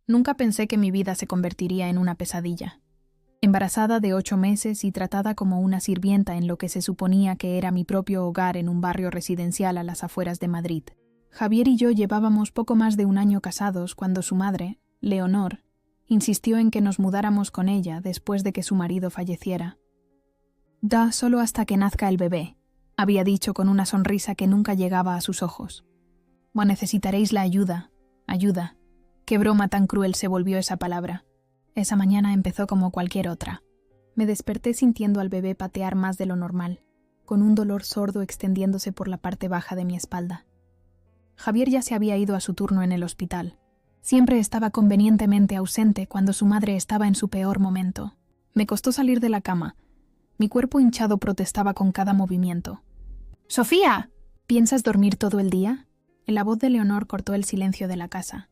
Nunca pensé que mi vida se convertiría en una pesadilla. Embarazada de 8 meses y tratada como una sirvienta en lo que se suponía que era mi propio hogar en un barrio residencial a las afueras de Madrid. Javier y yo llevábamos poco más de un año casados cuando su madre, Leonor, insistió en que nos mudáramos con ella después de que su marido falleciera. «Da solo hasta que nazca el bebé», había dicho con una sonrisa que nunca llegaba a sus ojos. «Necesitaréis la ayuda. Ayuda». Qué broma tan cruel se volvió esa palabra. Esa mañana empezó como cualquier otra. Me desperté sintiendo al bebé patear más de lo normal, con un dolor sordo extendiéndose por la parte baja de mi espalda. Javier ya se había ido a su turno en el hospital. Siempre estaba convenientemente ausente cuando su madre estaba en su peor momento. Me costó salir de la cama. Mi cuerpo hinchado protestaba con cada movimiento. «¡Sofía!». «¿Piensas dormir todo el día?». La voz de Leonor cortó el silencio de la casa,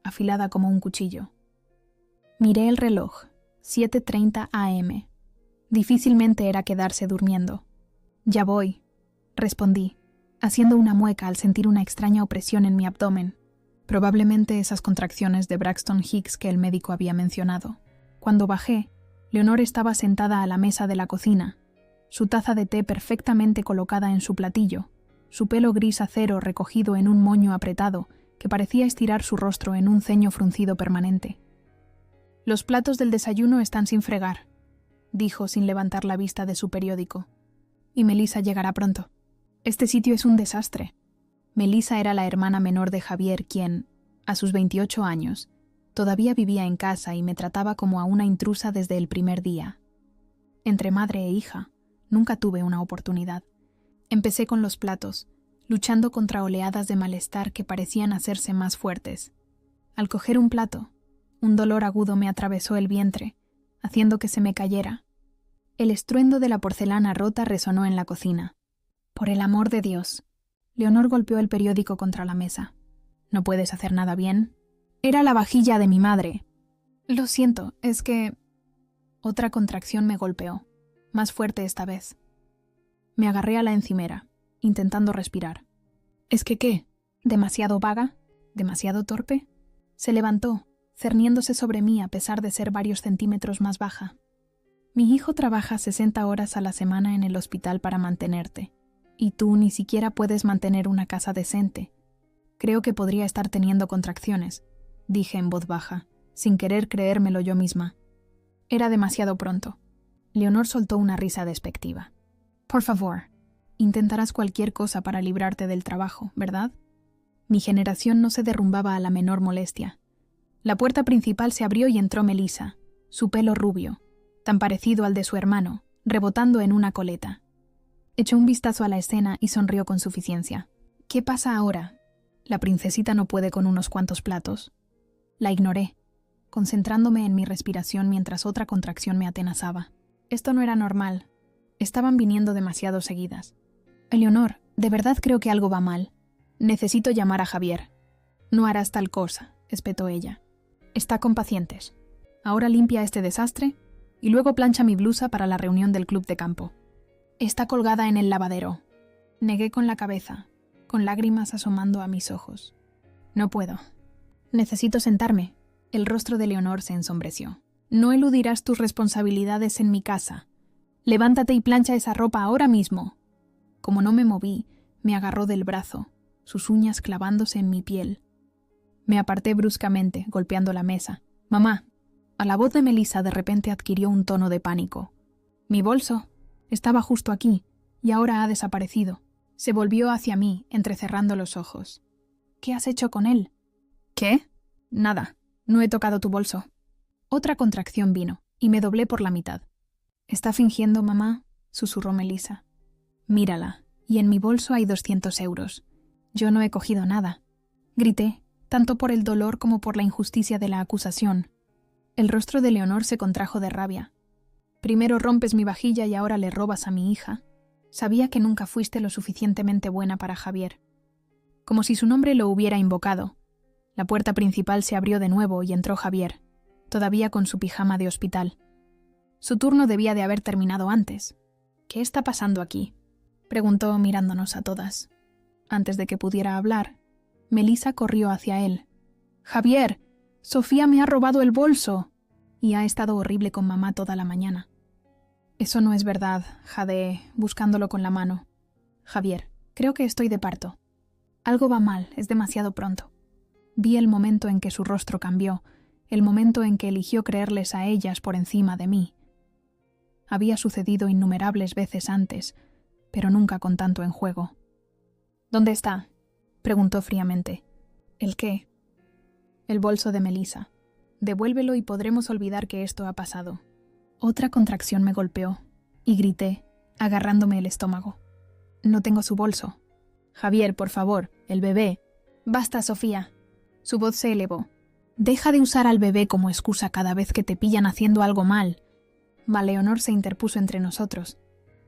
afilada como un cuchillo. Miré el reloj, 7:30 a.m. Difícilmente era quedarse durmiendo. «Ya voy», respondí, haciendo una mueca al sentir una extraña opresión en mi abdomen. Probablemente esas contracciones de Braxton Hicks que el médico había mencionado. Cuando bajé, Leonor estaba sentada a la mesa de la cocina, su taza de té perfectamente colocada en su platillo, su pelo gris acero recogido en un moño apretado que parecía estirar su rostro en un ceño fruncido permanente. «Los platos del desayuno están sin fregar», dijo sin levantar la vista de su periódico. «Y Melissa llegará pronto. Este sitio es un desastre». Melissa era la hermana menor de Javier quien, a sus 28 años, todavía vivía en casa y me trataba como a una intrusa desde el primer día. Entre madre e hija, nunca tuve una oportunidad. Empecé con los platos, luchando contra oleadas de malestar que parecían hacerse más fuertes. Al coger un plato, un dolor agudo me atravesó el vientre, haciendo que se me cayera. El estruendo de la porcelana rota resonó en la cocina. «Por el amor de Dios». Leonor golpeó el periódico contra la mesa. «¿No puedes hacer nada bien?». «Era la vajilla de mi madre». «Lo siento, es que...». Otra contracción me golpeó, más fuerte esta vez. Me agarré a la encimera, intentando respirar. «¿Es que qué? ¿Demasiado vaga? ¿Demasiado torpe?». Se levantó, cerniéndose sobre mí a pesar de ser varios centímetros más baja. «Mi hijo trabaja 60 horas a la semana en el hospital para mantenerte. Y tú ni siquiera puedes mantener una casa decente. Creo que podría estar teniendo contracciones», dije en voz baja, sin querer creérmelo yo misma. Era demasiado pronto. Leonor soltó una risa despectiva. «Por favor, intentarás cualquier cosa para librarte del trabajo, ¿verdad?». Mi generación no se derrumbaba a la menor molestia. La puerta principal se abrió y entró Melissa, su pelo rubio, tan parecido al de su hermano, rebotando en una coleta. Echó un vistazo a la escena y sonrió con suficiencia. «¿Qué pasa ahora? ¿La princesita no puede con unos cuantos platos?». La ignoré, concentrándome en mi respiración mientras otra contracción me atenazaba. Esto no era normal. Estaban viniendo demasiado seguidas. «Eleonor, de verdad creo que algo va mal. Necesito llamar a Javier». «No harás tal cosa», espetó ella. «Está con pacientes. Ahora limpia este desastre y luego plancha mi blusa para la reunión del club de campo». «Está colgada en el lavadero». Negué con la cabeza, con lágrimas asomando a mis ojos. «No puedo. Necesito sentarme». El rostro de Leonor se ensombreció. «No eludirás tus responsabilidades en mi casa. Levántate y plancha esa ropa ahora mismo». Como no me moví, me agarró del brazo, sus uñas clavándose en mi piel. Me aparté bruscamente, golpeando la mesa. «Mamá». A la voz de Melissa de repente adquirió un tono de pánico. «Mi bolso. Estaba justo aquí, y ahora ha desaparecido». Se volvió hacia mí, entrecerrando los ojos. «¿Qué has hecho con él?». «¿Qué?». «Nada. No he tocado tu bolso». Otra contracción vino, y me doblé por la mitad. «¿Está fingiendo, mamá?», susurró Melissa. «Mírala, y en mi bolso hay 200 euros. Yo no he cogido nada». Grité, tanto por el dolor como por la injusticia de la acusación. El rostro de Leonor se contrajo de rabia. «Primero rompes mi vajilla y ahora le robas a mi hija». Sabía que nunca fuiste lo suficientemente buena para Javier. Como si su nombre lo hubiera invocado. La puerta principal se abrió de nuevo y entró Javier, todavía con su pijama de hospital. Su turno debía de haber terminado antes. «¿Qué está pasando aquí?», preguntó mirándonos a todas. Antes de que pudiera hablar, Melissa corrió hacia él. «Javier, Sofía me ha robado el bolso y ha estado horrible con mamá toda la mañana. Eso no es verdad, jadeé, buscándolo con la mano. Javier, creo que estoy de parto. Algo va mal, es demasiado pronto. Vi el momento en que su rostro cambió, el momento en que eligió creerles a ellas por encima de mí. Había sucedido innumerables veces antes, pero nunca con tanto en juego. ¿Dónde está?, preguntó fríamente. ¿El qué? El bolso de Melissa. Devuélvelo y podremos olvidar que esto ha pasado. Otra contracción me golpeó, y grité, agarrándome el estómago. No tengo su bolso. Javier, por favor, el bebé. Basta, Sofía. Su voz se elevó. Deja de usar al bebé como excusa cada vez que te pillan haciendo algo mal. Leonor se interpuso entre nosotros.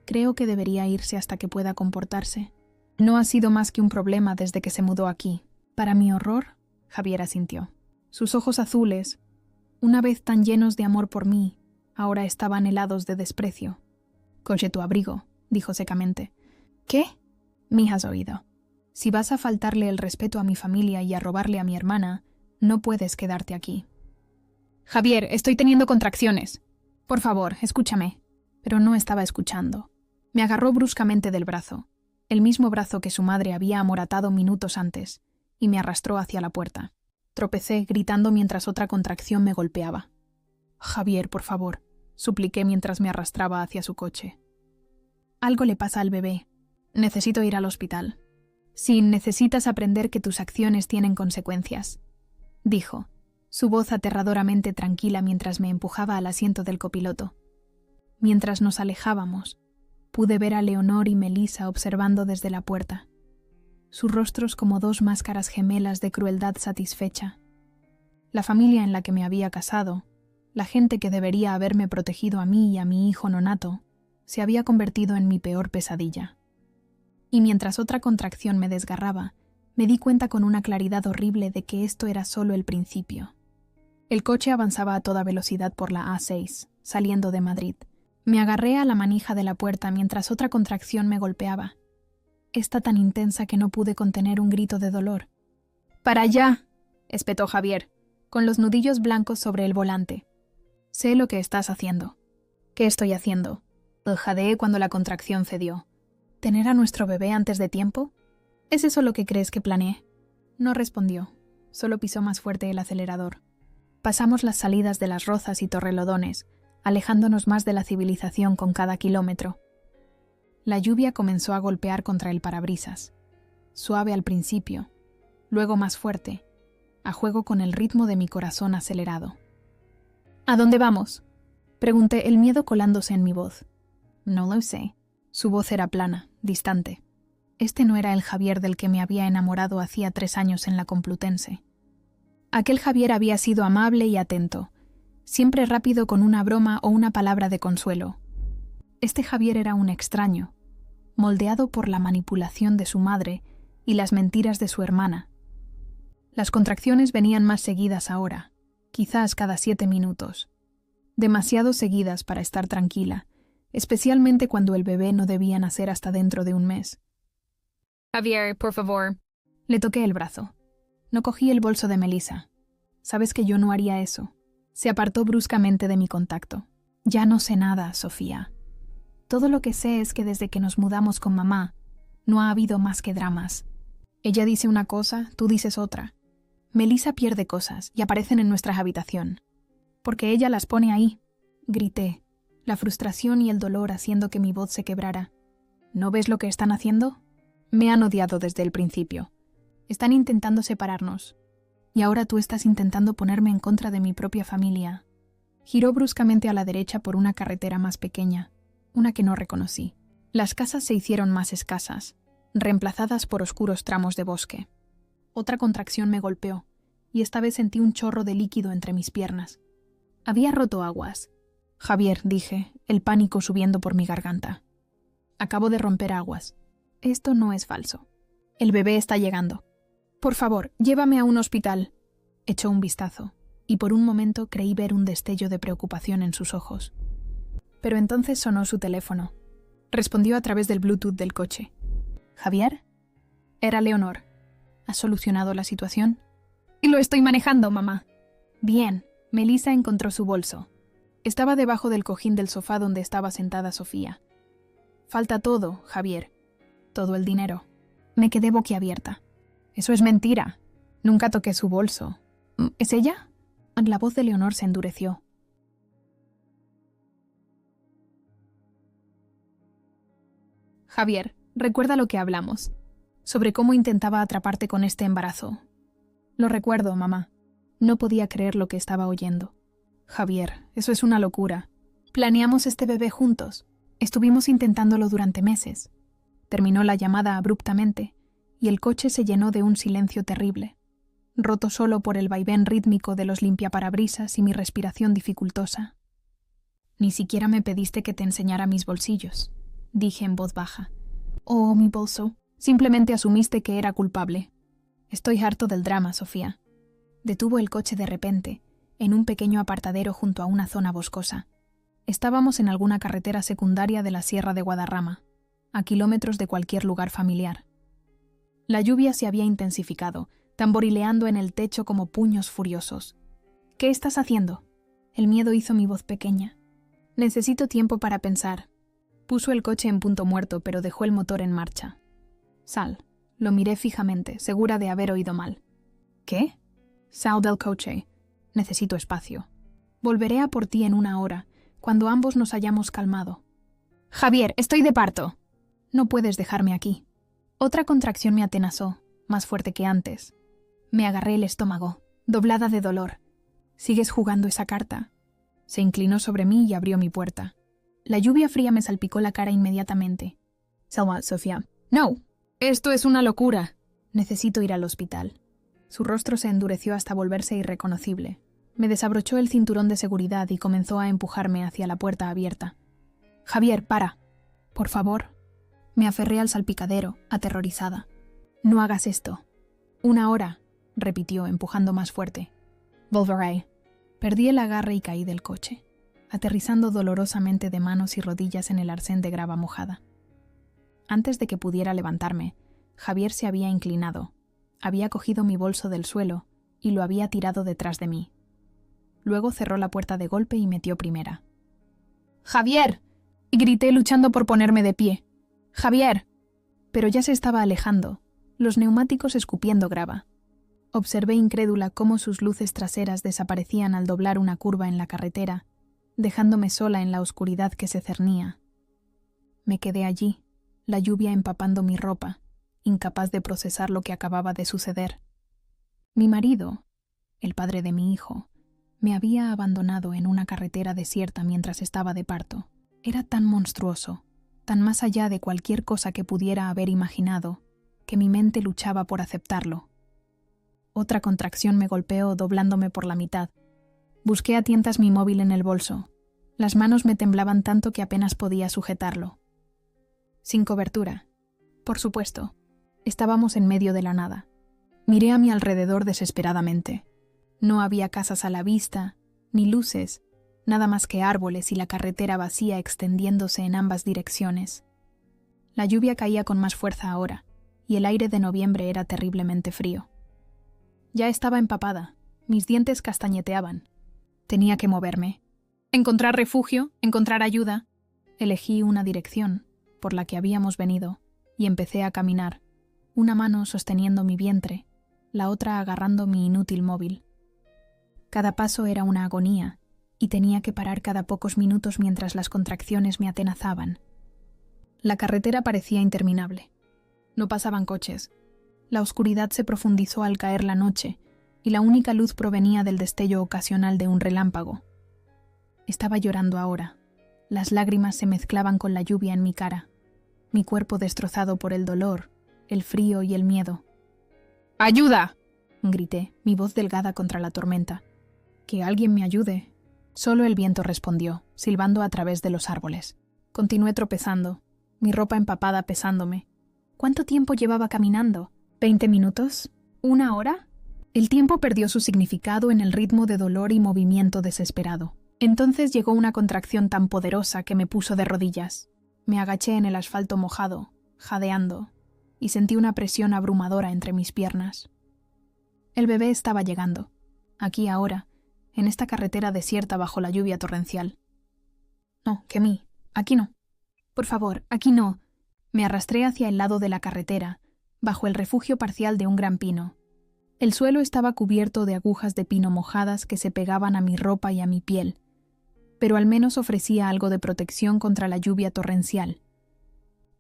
Creo que debería irse hasta que pueda comportarse. No ha sido más que un problema desde que se mudó aquí. Para mi horror, Javier asintió. Sus ojos azules, una vez tan llenos de amor por mí, ahora estaban helados de desprecio. Coge tu abrigo, dijo secamente. ¿Qué? Me has oído. Si vas a faltarle el respeto a mi familia y a robarle a mi hermana, no puedes quedarte aquí. Javier, estoy teniendo contracciones. Por favor, escúchame. Pero no estaba escuchando. Me agarró bruscamente del brazo, el mismo brazo que su madre había amoratado minutos antes, y me arrastró hacia la puerta. Tropecé, gritando mientras otra contracción me golpeaba. Javier, por favor, supliqué mientras me arrastraba hacia su coche. Algo le pasa al bebé. Necesito ir al hospital. Sí, necesitas aprender que tus acciones tienen consecuencias, dijo, su voz aterradoramente tranquila mientras me empujaba al asiento del copiloto. Mientras nos alejábamos, pude ver a Leonor y Melissa observando desde la puerta, sus rostros como dos máscaras gemelas de crueldad satisfecha. La familia en la que me había casado, la gente que debería haberme protegido a mí y a mi hijo nonato, se había convertido en mi peor pesadilla. Y mientras otra contracción me desgarraba, me di cuenta con una claridad horrible de que esto era solo el principio. El coche avanzaba a toda velocidad por la A6, saliendo de Madrid. Me agarré a la manija de la puerta mientras otra contracción me golpeaba. Esta tan intensa que no pude contener un grito de dolor. ¡Para allá!, espetó Javier, con los nudillos blancos sobre el volante. Sé lo que estás haciendo. ¿Qué estoy haciendo? Jadeé cuando la contracción cedió. ¿Tener a nuestro bebé antes de tiempo? ¿Es eso lo que crees que planeé? No respondió, solo pisó más fuerte el acelerador. Pasamos las salidas de Las Rozas y Torrelodones, alejándonos más de la civilización con cada kilómetro. La lluvia comenzó a golpear contra el parabrisas, suave al principio, luego más fuerte, a juego con el ritmo de mi corazón acelerado. ¿A dónde vamos?, pregunté, el miedo colándose en mi voz. No lo sé. Su voz era plana, distante. Este no era el Javier del que me había enamorado hacía 3 años en la Complutense. Aquel Javier había sido amable y atento, siempre rápido con una broma o una palabra de consuelo. Este Javier era un extraño, moldeado por la manipulación de su madre y las mentiras de su hermana. Las contracciones venían más seguidas ahora, quizás cada 7 minutos. Demasiado seguidas para estar tranquila, especialmente cuando el bebé no debía nacer hasta dentro de un mes. Javier, por favor. Le toqué el brazo. No cogí el bolso de Melissa. Sabes que yo no haría eso. Se apartó bruscamente de mi contacto. Ya no sé nada, Sofía. Todo lo que sé es que desde que nos mudamos con mamá, no ha habido más que dramas. Ella dice una cosa, tú dices otra. Melissa pierde cosas y aparecen en nuestra habitación. Porque ella las pone ahí. Grité, la frustración y el dolor haciendo que mi voz se quebrara. ¿No ves lo que están haciendo? Me han odiado desde el principio. Están intentando separarnos. Y ahora tú estás intentando ponerme en contra de mi propia familia. Giró bruscamente a la derecha por una carretera más pequeña, una que no reconocí. Las casas se hicieron más escasas, reemplazadas por oscuros tramos de bosque. Otra contracción me golpeó, y esta vez sentí un chorro de líquido entre mis piernas. Había roto aguas. Javier, dije, el pánico subiendo por mi garganta. Acabo de romper aguas. Esto no es falso. El bebé está llegando. Por favor, llévame a un hospital. Echó un vistazo, y por un momento creí ver un destello de preocupación en sus ojos. Pero entonces sonó su teléfono. Respondió a través del Bluetooth del coche. ¿Javier? Era Leonor. ¿Has solucionado la situación? Y lo estoy manejando, mamá. Bien, Melissa encontró su bolso. Estaba debajo del cojín del sofá donde estaba sentada Sofía. Falta todo, Javier. Todo el dinero. Me quedé boquiabierta. Eso es mentira. Nunca toqué su bolso. ¿Es ella? La voz de Leonor se endureció. Javier, recuerda lo que hablamos. Sobre cómo intentaba atraparte con este embarazo. Lo recuerdo, mamá. No podía creer lo que estaba oyendo. Javier, eso es una locura. Planeamos este bebé juntos. Estuvimos intentándolo durante meses. Terminó la llamada abruptamente, y el coche se llenó de un silencio terrible, roto solo por el vaivén rítmico de los limpiaparabrisas y mi respiración dificultosa. Ni siquiera me pediste que te enseñara mis bolsillos, dije en voz baja. Oh, mi bolso. Simplemente asumiste que era culpable. Estoy harto del drama, Sofía. Detuvo el coche de repente, en un pequeño apartadero junto a una zona boscosa. Estábamos en alguna carretera secundaria de la Sierra de Guadarrama, a kilómetros de cualquier lugar familiar. La lluvia se había intensificado, tamborileando en el techo como puños furiosos. ¿Qué estás haciendo? El miedo hizo mi voz pequeña. Necesito tiempo para pensar. Puso el coche en punto muerto, pero dejó el motor en marcha. Sal. Lo miré fijamente, segura de haber oído mal. ¿Qué? Sal del coche. Necesito espacio. Volveré a por ti en 1 hora, cuando ambos nos hayamos calmado. Javier, estoy de parto. No puedes dejarme aquí. Otra contracción me atenazó, más fuerte que antes. Me agarré el estómago, doblada de dolor. ¿Sigues jugando esa carta? Se inclinó sobre mí y abrió mi puerta. La lluvia fría me salpicó la cara inmediatamente. Salva, Sofía. No. Esto es una locura. Necesito ir al hospital. Su rostro se endureció hasta volverse irreconocible. Me desabrochó el cinturón de seguridad y comenzó a empujarme hacia la puerta abierta. Javier, para. Por favor. Me aferré al salpicadero, aterrorizada. No hagas esto. 1 hora, repitió, empujando más fuerte. Volveré. Perdí el agarre y caí del coche, aterrizando dolorosamente de manos y rodillas en el arcén de grava mojada. Antes de que pudiera levantarme, Javier se había inclinado, había cogido mi bolso del suelo y lo había tirado detrás de mí. Luego cerró la puerta de golpe y metió primera. ¡Javier! Y grité luchando por ponerme de pie. ¡Javier! Pero ya se estaba alejando, los neumáticos escupiendo grava. Observé incrédula cómo sus luces traseras desaparecían al doblar una curva en la carretera, dejándome sola en la oscuridad que se cernía. Me quedé allí, la lluvia empapando mi ropa, incapaz de procesar lo que acababa de suceder. Mi marido, el padre de mi hijo, me había abandonado en una carretera desierta mientras estaba de parto. Era tan monstruoso, tan más allá de cualquier cosa que pudiera haber imaginado, que mi mente luchaba por aceptarlo. Otra contracción me golpeó doblándome por la mitad. Busqué a tientas mi móvil en el bolso. Las manos me temblaban tanto que apenas podía sujetarlo. Sin cobertura. Por supuesto. Estábamos en medio de la nada. Miré a mi alrededor desesperadamente. No había casas a la vista, ni luces, nada más que árboles y la carretera vacía extendiéndose en ambas direcciones. La lluvia caía con más fuerza ahora, y el aire de noviembre era terriblemente frío. Ya estaba empapada, mis dientes castañeteaban. Tenía que moverme. Encontrar refugio, encontrar ayuda. Elegí una dirección, por la que habíamos venido, y empecé a caminar, una mano sosteniendo mi vientre, la otra agarrando mi inútil móvil. Cada paso era una agonía, y tenía que parar cada pocos minutos mientras las contracciones me atenazaban. La carretera parecía interminable. No pasaban coches. La oscuridad se profundizó al caer la noche, y la única luz provenía del destello ocasional de un relámpago. Estaba llorando ahora. Las lágrimas se mezclaban con la lluvia en mi cara, mi cuerpo destrozado por el dolor, el frío y el miedo. ¡Ayuda!, grité, mi voz delgada contra la tormenta. «Que alguien me ayude». Solo el viento respondió, silbando a través de los árboles. Continué tropezando, mi ropa empapada pesándome. ¿Cuánto tiempo llevaba caminando? ¿20 minutos? ¿1 hora? El tiempo perdió su significado en el ritmo de dolor y movimiento desesperado. Entonces llegó una contracción tan poderosa que me puso de rodillas. Me agaché en el asfalto mojado, jadeando, y sentí una presión abrumadora entre mis piernas. El bebé estaba llegando. Aquí ahora, en esta carretera desierta bajo la lluvia torrencial. No, Kemi, aquí no. Por favor, aquí no. Me arrastré hacia el lado de la carretera, bajo el refugio parcial de un gran pino. El suelo estaba cubierto de agujas de pino mojadas que se pegaban a mi ropa y a mi piel, pero al menos ofrecía algo de protección contra la lluvia torrencial.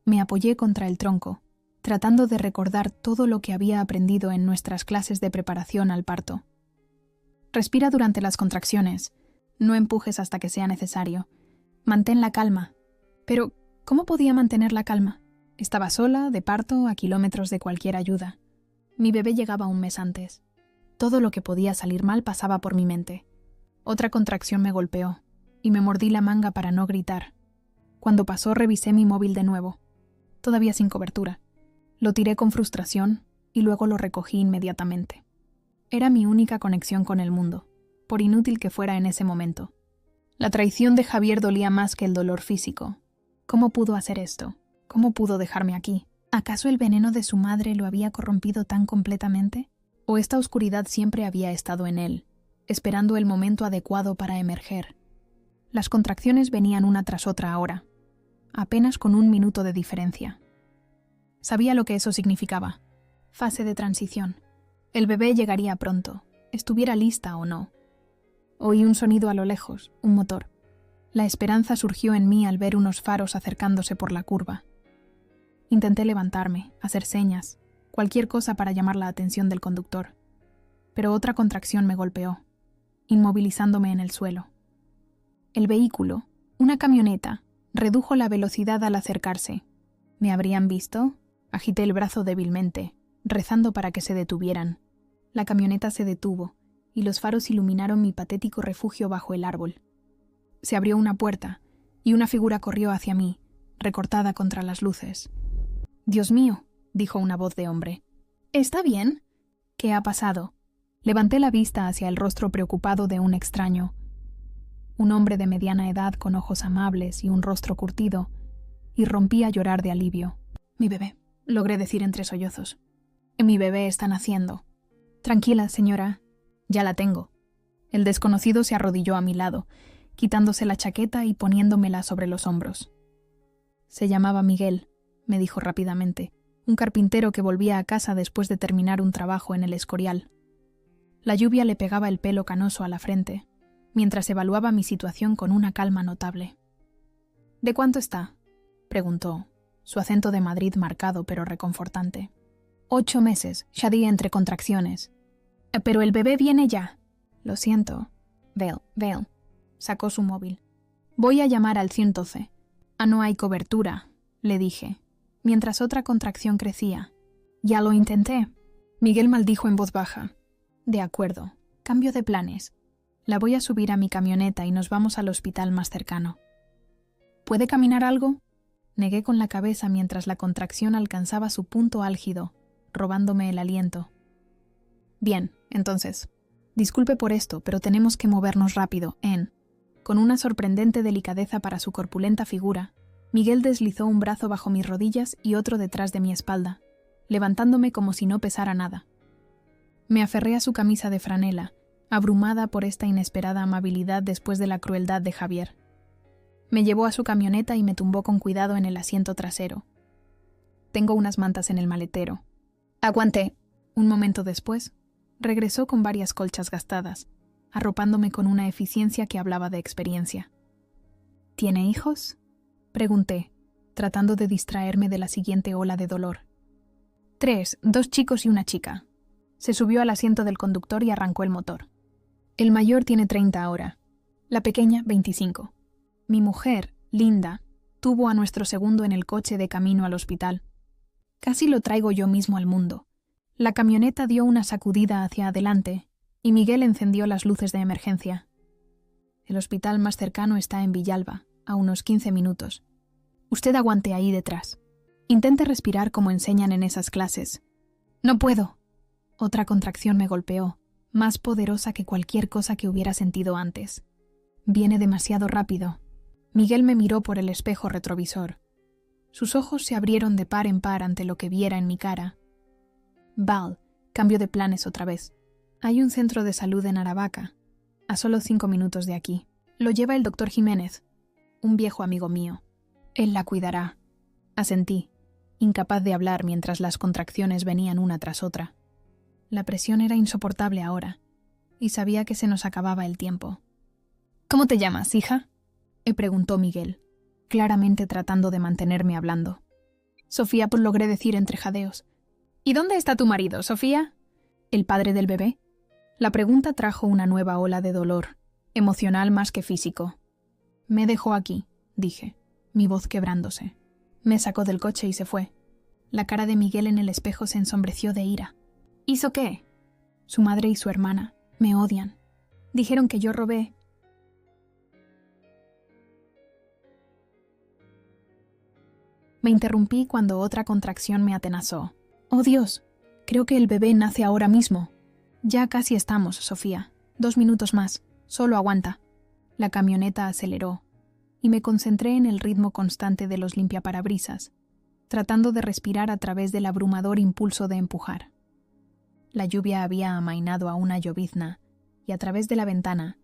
Me apoyé contra el tronco, tratando de recordar todo lo que había aprendido en nuestras clases de preparación al parto. Respira durante las contracciones, no empujes hasta que sea necesario. Mantén la calma. Pero, ¿cómo podía mantener la calma? Estaba sola, de parto, a kilómetros de cualquier ayuda. Mi bebé llegaba un mes antes. Todo lo que podía salir mal pasaba por mi mente. Otra contracción me golpeó, y me mordí la manga para no gritar. Cuando pasó, revisé mi móvil de nuevo. Todavía sin cobertura. Lo tiré con frustración, y luego lo recogí inmediatamente. Era mi única conexión con el mundo, por inútil que fuera en ese momento. La traición de Javier dolía más que el dolor físico. ¿Cómo pudo hacer esto? ¿Cómo pudo dejarme aquí? ¿Acaso el veneno de su madre lo había corrompido tan completamente? ¿O esta oscuridad siempre había estado en él, esperando el momento adecuado para emerger? Las contracciones venían una tras otra ahora, apenas con 1 minuto de diferencia. Sabía lo que eso significaba. Fase de transición. El bebé llegaría pronto, estuviera lista o no. Oí un sonido a lo lejos, un motor. La esperanza surgió en mí al ver unos faros acercándose por la curva. Intenté levantarme, hacer señas, cualquier cosa para llamar la atención del conductor. Pero otra contracción me golpeó, inmovilizándome en el suelo. El vehículo, una camioneta, redujo la velocidad al acercarse. ¿Me habrían visto? Agité el brazo débilmente, rezando para que se detuvieran. La camioneta se detuvo, y los faros iluminaron mi patético refugio bajo el árbol. Se abrió una puerta, y una figura corrió hacia mí, recortada contra las luces. «Dios mío», dijo una voz de hombre. «¿Está bien?» «¿Qué ha pasado?» Levanté la vista hacia el rostro preocupado de un extraño. Un hombre de mediana edad con ojos amables y un rostro curtido, y rompí a llorar de alivio. «Mi bebé», logré decir entre sollozos. «Mi bebé está naciendo». «Tranquila, señora. Ya la tengo». El desconocido se arrodilló a mi lado, quitándose la chaqueta y poniéndomela sobre los hombros. «Se llamaba Miguel», me dijo rápidamente, un carpintero que volvía a casa después de terminar un trabajo en el Escorial. La lluvia le pegaba el pelo canoso a la frente, mientras evaluaba mi situación con una calma notable. «¿De cuánto está?», preguntó, su acento de Madrid marcado pero reconfortante. 8 meses, Shadi entre contracciones. «Pero el bebé viene ya». «Lo siento». Vale. Sacó su móvil. «Voy a llamar al 112. No hay cobertura», le dije, mientras otra contracción crecía. «Ya lo intenté». Miguel maldijo en voz baja. «De acuerdo. Cambio de planes. La voy a subir a mi camioneta y nos vamos al hospital más cercano». «¿Puede caminar algo?», negué con la cabeza mientras la contracción alcanzaba su punto álgido, robándome el aliento. «Bien, entonces. Disculpe por esto, pero tenemos que movernos rápido, En». Con una sorprendente delicadeza para su corpulenta figura, Miguel deslizó un brazo bajo mis rodillas y otro detrás de mi espalda, levantándome como si no pesara nada. Me aferré a su camisa de franela, abrumada por esta inesperada amabilidad después de la crueldad de Javier. Me llevó a su camioneta y me tumbó con cuidado en el asiento trasero. «Tengo unas mantas en el maletero». «Aguanté». Un momento después, regresó con varias colchas gastadas, arropándome con una eficiencia que hablaba de experiencia. «¿Tiene hijos?», pregunté, tratando de distraerme de la siguiente ola de dolor. 3, 2 chicos y una chica. Se subió al asiento del conductor y arrancó el motor. El mayor tiene 30 ahora, la pequeña 25. Mi mujer, Linda, tuvo a nuestro segundo en el coche de camino al hospital. Casi lo traigo yo mismo al mundo. La camioneta dio una sacudida hacia adelante y Miguel encendió las luces de emergencia. El hospital más cercano está en Villalba, a unos 15 minutos. Usted aguante ahí detrás. Intente respirar como enseñan en esas clases. «No puedo». Otra contracción me golpeó, más poderosa que cualquier cosa que hubiera sentido antes. «Viene demasiado rápido». Miguel me miró por el espejo retrovisor. Sus ojos se abrieron de par en par ante lo que viera en mi cara. «Val, cambio de planes otra vez. Hay un centro de salud en Aravaca. a solo 5 minutos de aquí. Lo lleva el doctor Jiménez, un viejo amigo mío. Él la cuidará. Asentí, incapaz de hablar mientras las contracciones venían una tras otra. La presión era insoportable ahora, y sabía que se nos acababa el tiempo. «¿Cómo te llamas, hija?», preguntó Miguel, claramente tratando de mantenerme hablando. «Sofía», pues logré decir entre jadeos. «¿Y dónde está tu marido, Sofía?». «¿El padre del bebé?». La pregunta trajo una nueva ola de dolor, emocional más que físico. «Me dejó aquí», dije, mi voz quebrándose. Me sacó del coche y se fue. La cara de Miguel en el espejo se ensombreció de ira. ¿Hizo qué? Su madre y su hermana me odian. Dijeron que yo robé. Me interrumpí cuando otra contracción me atenazó. ¡Oh, Dios! Creo que el bebé nace ahora mismo. Ya casi estamos, Sofía. 2 minutos más. Solo aguanta. La camioneta aceleró, y me concentré en el ritmo constante de los limpiaparabrisas, tratando de respirar a través del abrumador impulso de empujar. La lluvia había amainado a una llovizna, y a través de la ventana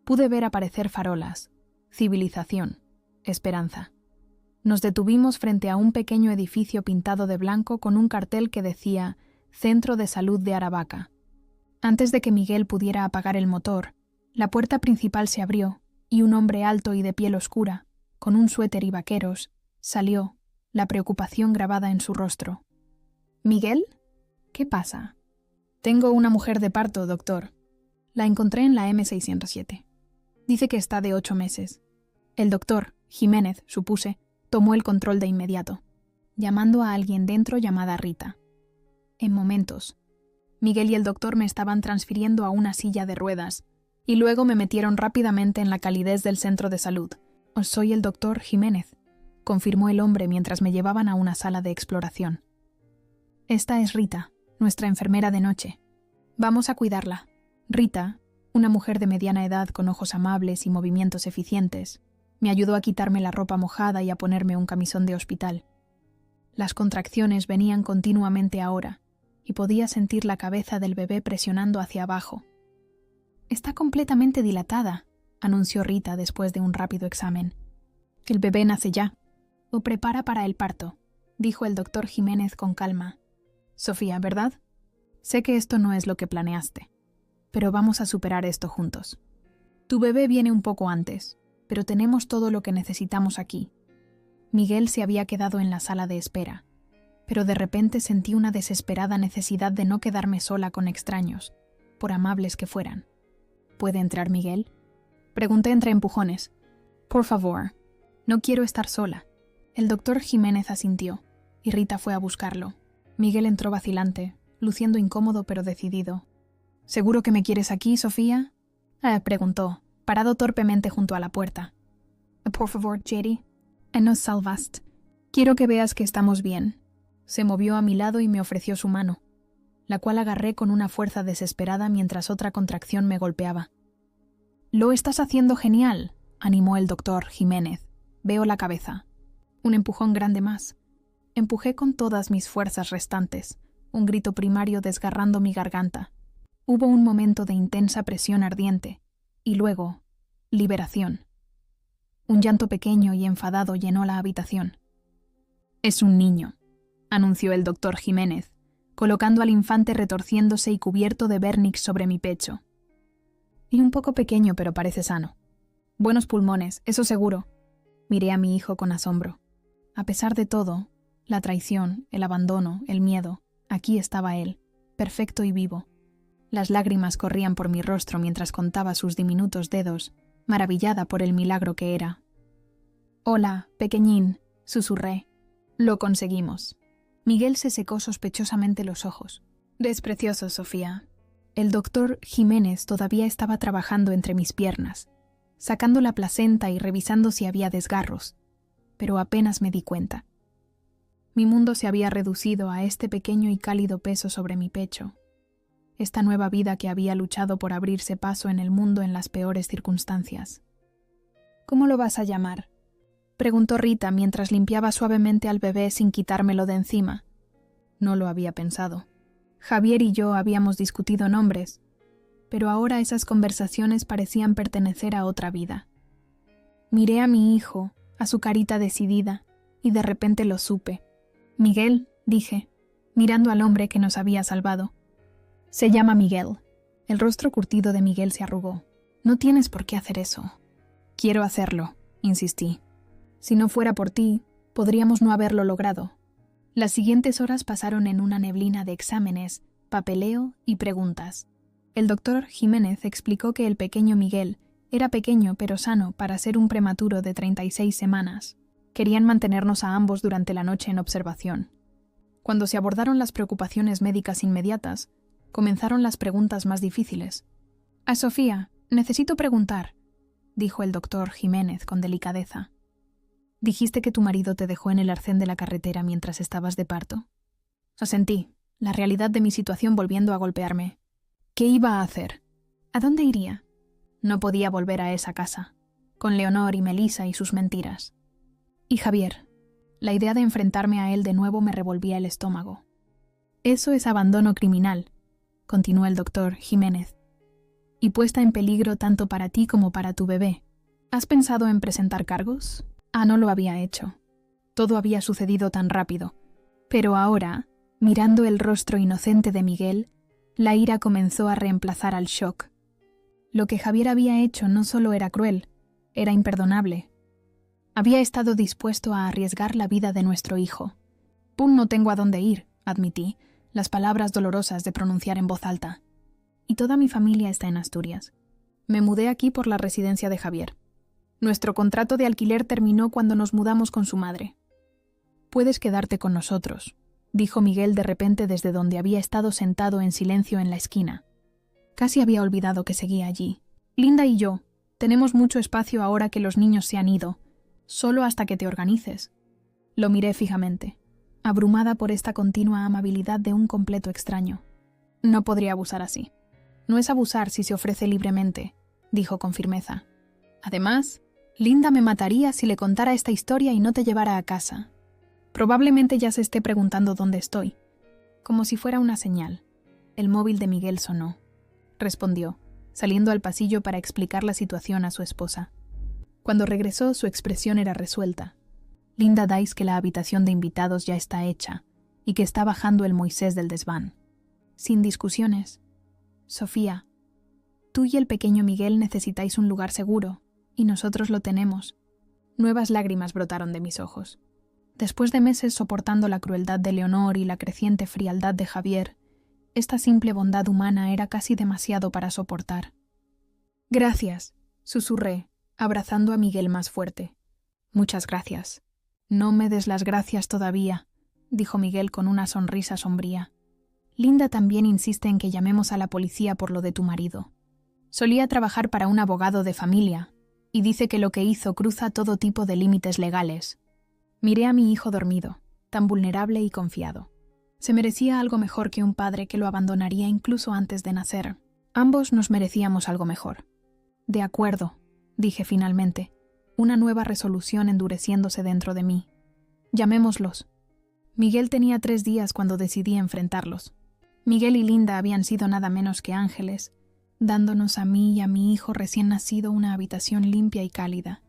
pude ver aparecer farolas, civilización, esperanza. Nos detuvimos frente a un pequeño edificio pintado de blanco con un cartel que decía Centro de Salud de Aravaca. Antes de que Miguel pudiera apagar el motor, la puerta principal se abrió y un hombre alto y de piel oscura, con un suéter y vaqueros, salió, la preocupación grabada en su rostro. «¿Miguel? ¿Qué pasa?» «Tengo una mujer de parto, doctor. La encontré en la M607. Dice que está de 8 meses. El doctor, Jiménez, supuse, tomó el control de inmediato, llamando a alguien dentro llamada Rita. En momentos, Miguel y el doctor me estaban transfiriendo a una silla de ruedas, y luego me metieron rápidamente en la calidez del centro de salud. «Soy el doctor Jiménez», confirmó el hombre mientras me llevaban a una sala de exploración. «Esta es Rita, nuestra enfermera de noche. Vamos a cuidarla». Rita, una mujer de mediana edad con ojos amables y movimientos eficientes, me ayudó a quitarme la ropa mojada y a ponerme un camisón de hospital. Las contracciones venían continuamente ahora, y podía sentir la cabeza del bebé presionando hacia abajo. «Está completamente dilatada», anunció Rita después de un rápido examen. «El bebé nace ya. O prepara para el parto», dijo el doctor Jiménez con calma. «Sofía, ¿verdad? Sé que esto no es lo que planeaste, pero vamos a superar esto juntos. Tu bebé viene un poco antes, pero tenemos todo lo que necesitamos aquí». Miguel se había quedado en la sala de espera, pero de repente sentí una desesperada necesidad de no quedarme sola con extraños, por amables que fueran. «¿Puede entrar Miguel?», pregunté entre empujones. «Por favor, no quiero estar sola». El doctor Jiménez asintió, y Rita fue a buscarlo. Miguel entró vacilante, luciendo incómodo pero decidido. «¿Seguro que me quieres aquí, Sofía?», preguntó, parado torpemente junto a la puerta. «Por favor, Jerry, nos salvaste. Quiero que veas que estamos bien». Se movió a mi lado y me ofreció su mano, la cual agarré con una fuerza desesperada mientras otra contracción me golpeaba. «Lo estás haciendo genial», animó el doctor Jiménez. «Veo la cabeza». Un empujón grande más. Empujé con todas mis fuerzas restantes, un grito primario desgarrando mi garganta. Hubo un momento de intensa presión ardiente, y luego, liberación. Un llanto pequeño y enfadado llenó la habitación. «Es un niño», anunció el doctor Jiménez, colocando al infante retorciéndose y cubierto de vernix sobre mi pecho. «Y un poco pequeño, pero parece sano. Buenos pulmones, eso seguro». Miré a mi hijo con asombro. A pesar de todo, la traición, el abandono, el miedo, aquí estaba él, perfecto y vivo. Las lágrimas corrían por mi rostro mientras contaba sus diminutos dedos, maravillada por el milagro que era. «Hola, pequeñín», susurré. «Lo conseguimos». Miguel se secó sospechosamente los ojos. «Es precioso, Sofía». El doctor Jiménez todavía estaba trabajando entre mis piernas, sacando la placenta y revisando si había desgarros, pero apenas me di cuenta. Mi mundo se había reducido a este pequeño y cálido peso sobre mi pecho, esta nueva vida que había luchado por abrirse paso en el mundo en las peores circunstancias. «¿Cómo lo vas a llamar?», preguntó Rita mientras limpiaba suavemente al bebé sin quitármelo de encima. No lo había pensado. Javier y yo habíamos discutido nombres, pero ahora esas conversaciones parecían pertenecer a otra vida. Miré a mi hijo, a su carita decidida, y de repente lo supe. «Miguel», dije, mirando al hombre que nos había salvado. «Se llama Miguel». El rostro curtido de Miguel se arrugó. «No tienes por qué hacer eso». «Quiero hacerlo», insistí. «Si no fuera por ti, podríamos no haberlo logrado». Las siguientes horas pasaron en una neblina de exámenes, papeleo y preguntas. El doctor Jiménez explicó que el pequeño Miguel era pequeño pero sano para ser un prematuro de 36 semanas. Querían mantenernos a ambos durante la noche en observación. Cuando se abordaron las preocupaciones médicas inmediatas, comenzaron las preguntas más difíciles. «A Sofía, necesito preguntar», dijo el doctor Jiménez con delicadeza. «¿Dijiste que tu marido te dejó en el arcén de la carretera mientras estabas de parto?» Asentí, la realidad de mi situación volviendo a golpearme. ¿Qué iba a hacer? ¿A dónde iría? No podía volver a esa casa, con Leonor y Melissa y sus mentiras. Y Javier. La idea de enfrentarme a él de nuevo me revolvía el estómago. «Eso es abandono criminal», continuó el doctor Jiménez, «y puesta en peligro tanto para ti como para tu bebé. ¿Has pensado en presentar cargos?» No lo había hecho. Todo había sucedido tan rápido. Pero ahora, mirando el rostro inocente de Miguel, la ira comenzó a reemplazar al shock. Lo que Javier había hecho no solo era cruel, era imperdonable. Había estado dispuesto a arriesgar la vida de nuestro hijo. «No tengo a dónde ir», admití, las palabras dolorosas de pronunciar en voz alta. «Y toda mi familia está en Asturias. Me mudé aquí por la residencia de Javier. Nuestro contrato de alquiler terminó cuando nos mudamos con su madre». «Puedes quedarte con nosotros», dijo Miguel de repente desde donde había estado sentado en silencio en la esquina. Casi había olvidado que seguía allí. «Linda y yo tenemos mucho espacio ahora que los niños se han ido, solo hasta que te organices». Lo miré fijamente, abrumada por esta continua amabilidad de un completo extraño. «No podría abusar así». «No es abusar si se ofrece libremente», dijo con firmeza. «Además, Linda me mataría si le contara esta historia y no te llevara a casa. Probablemente ya se esté preguntando dónde estoy». Como si fuera una señal, el móvil de Miguel sonó. Respondió, saliendo al pasillo para explicar la situación a su esposa. Cuando regresó, su expresión era resuelta. «Linda, dais que la habitación de invitados ya está hecha y que está bajando el Moisés del desván. Sin discusiones. Sofía, tú y el pequeño Miguel necesitáis un lugar seguro, y nosotros lo tenemos». Nuevas lágrimas brotaron de mis ojos. Después de meses soportando la crueldad de Leonor y la creciente frialdad de Javier, esta simple bondad humana era casi demasiado para soportar. «Gracias», susurré, abrazando a Miguel más fuerte. «Muchas gracias». «No me des las gracias todavía», dijo Miguel con una sonrisa sombría. «Linda también insiste en que llamemos a la policía por lo de tu marido. Solía trabajar para un abogado de familia, y dice que lo que hizo cruza todo tipo de límites legales». Miré a mi hijo dormido, tan vulnerable y confiado. Se merecía algo mejor que un padre que lo abandonaría incluso antes de nacer. Ambos nos merecíamos algo mejor. «De acuerdo», dije finalmente, una nueva resolución endureciéndose dentro de mí. «Llamémoslos». Miguel tenía 3 días cuando decidí enfrentarlos. Miguel y Linda habían sido nada menos que ángeles, dándonos a mí y a mi hijo recién nacido una habitación limpia y cálida,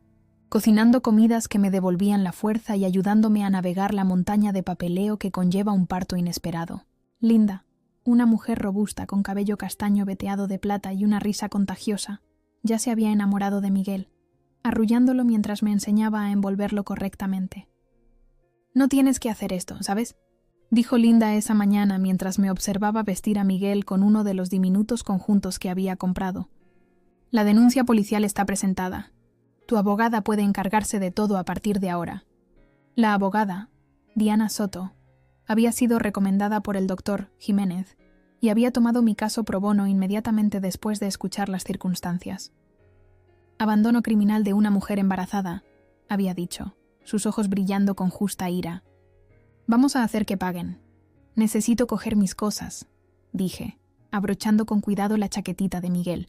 cocinando comidas que me devolvían la fuerza y ayudándome a navegar la montaña de papeleo que conlleva un parto inesperado. Linda, una mujer robusta con cabello castaño veteado de plata y una risa contagiosa, ya se había enamorado de Miguel, arrullándolo mientras me enseñaba a envolverlo correctamente. «No tienes que hacer esto, ¿sabes?», dijo Linda esa mañana mientras me observaba vestir a Miguel con uno de los diminutos conjuntos que había comprado. «La denuncia policial está presentada. Tu abogada puede encargarse de todo a partir de ahora». La abogada, Diana Soto, había sido recomendada por el doctor Jiménez y había tomado mi caso pro bono inmediatamente después de escuchar las circunstancias. «Abandono criminal de una mujer embarazada», había dicho, sus ojos brillando con justa ira. «Vamos a hacer que paguen. Necesito coger mis cosas», dije, abrochando con cuidado la chaquetita de Miguel.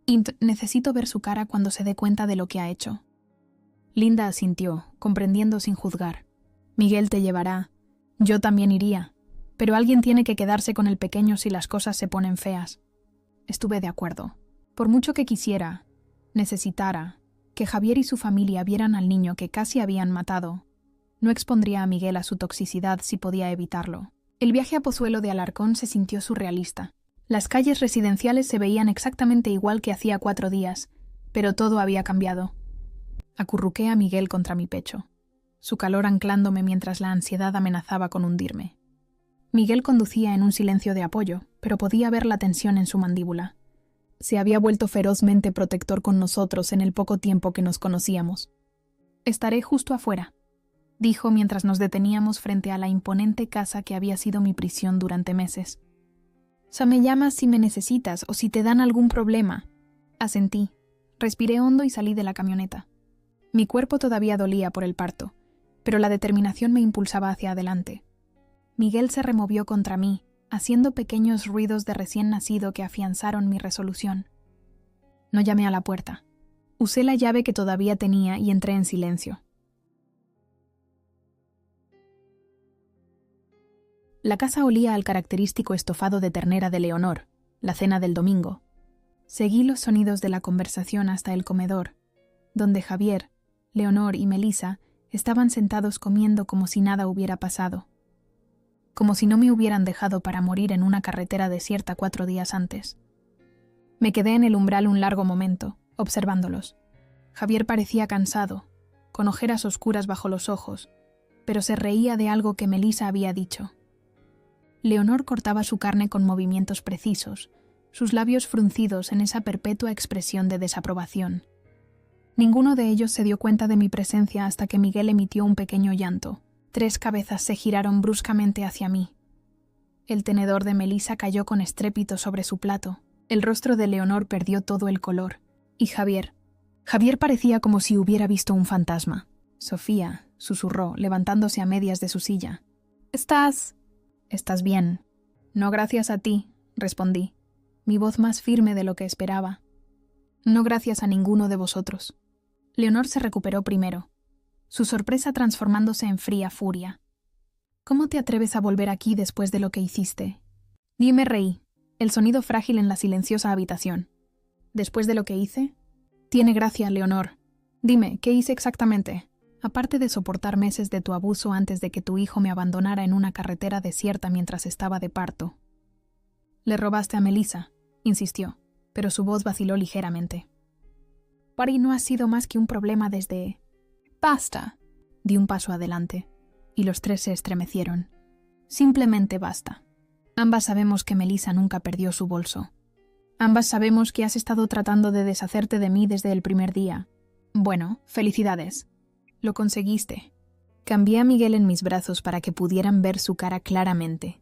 «Y necesito ver su cara cuando se dé cuenta de lo que ha hecho». Linda asintió, comprendiendo sin juzgar. «Miguel te llevará. Yo también iría. Pero alguien tiene que quedarse con el pequeño si las cosas se ponen feas». Estuve de acuerdo. Por mucho que quisiera, necesitara, que Javier y su familia vieran al niño que casi habían matado, no expondría a Miguel a su toxicidad si podía evitarlo. El viaje a Pozuelo de Alarcón se sintió surrealista. Las calles residenciales se veían exactamente igual que hacía 4 días, pero todo había cambiado. Acurruqué a Miguel contra mi pecho, su calor anclándome mientras la ansiedad amenazaba con hundirme. Miguel conducía en un silencio de apoyo, pero podía ver la tensión en su mandíbula. Se había vuelto ferozmente protector con nosotros en el poco tiempo que nos conocíamos. «Estaré justo afuera», dijo mientras nos deteníamos frente a la imponente casa que había sido mi prisión durante meses. «Me llamas si me necesitas o si te dan algún problema». Asentí, respiré hondo y salí de la camioneta. Mi cuerpo todavía dolía por el parto, pero la determinación me impulsaba hacia adelante. Miguel se removió contra mí, haciendo pequeños ruidos de recién nacido que afianzaron mi resolución. No llamé a la puerta. Usé la llave que todavía tenía y entré en silencio. La casa olía al característico estofado de ternera de Leonor, la cena del domingo. Seguí los sonidos de la conversación hasta el comedor, donde Javier, Leonor y Melissa estaban sentados comiendo como si nada hubiera pasado. Como si no me hubieran dejado para morir en una carretera desierta 4 días antes. Me quedé en el umbral un largo momento, observándolos. Javier parecía cansado, con ojeras oscuras bajo los ojos, pero se reía de algo que Melissa había dicho. Leonor cortaba su carne con movimientos precisos, sus labios fruncidos en esa perpetua expresión de desaprobación. Ninguno de ellos se dio cuenta de mi presencia hasta que Miguel emitió un pequeño llanto. 3 cabezas se giraron bruscamente hacia mí. El tenedor de Melissa cayó con estrépito sobre su plato. El rostro de Leonor perdió todo el color. Y Javier parecía como si hubiera visto un fantasma. Sofía, susurró, levantándose a medias de su silla. «¿Estás bien?» «No gracias a ti», respondí, mi voz más firme de lo que esperaba. «No gracias a ninguno de vosotros». Leonor se recuperó primero, su sorpresa transformándose en fría furia. «¿Cómo te atreves a volver aquí después de lo que hiciste?» Y me reí, el sonido frágil en la silenciosa habitación. «¿Después de lo que hice?» «Tiene gracia, Leonor. Dime, ¿qué hice exactamente?» «Aparte de soportar meses de tu abuso antes de que tu hijo me abandonara en una carretera desierta mientras estaba de parto». «Le robaste a Melissa», insistió, pero su voz vaciló ligeramente. «Pari no ha sido más que un problema desde...» «Basta», di un paso adelante, y los 3 se estremecieron. «Simplemente basta. Ambas sabemos que Melissa nunca perdió su bolso. Ambas sabemos que has estado tratando de deshacerte de mí desde el primer día. Bueno, felicidades. Lo conseguiste». Cambié a Miguel en mis brazos para que pudieran ver su cara claramente.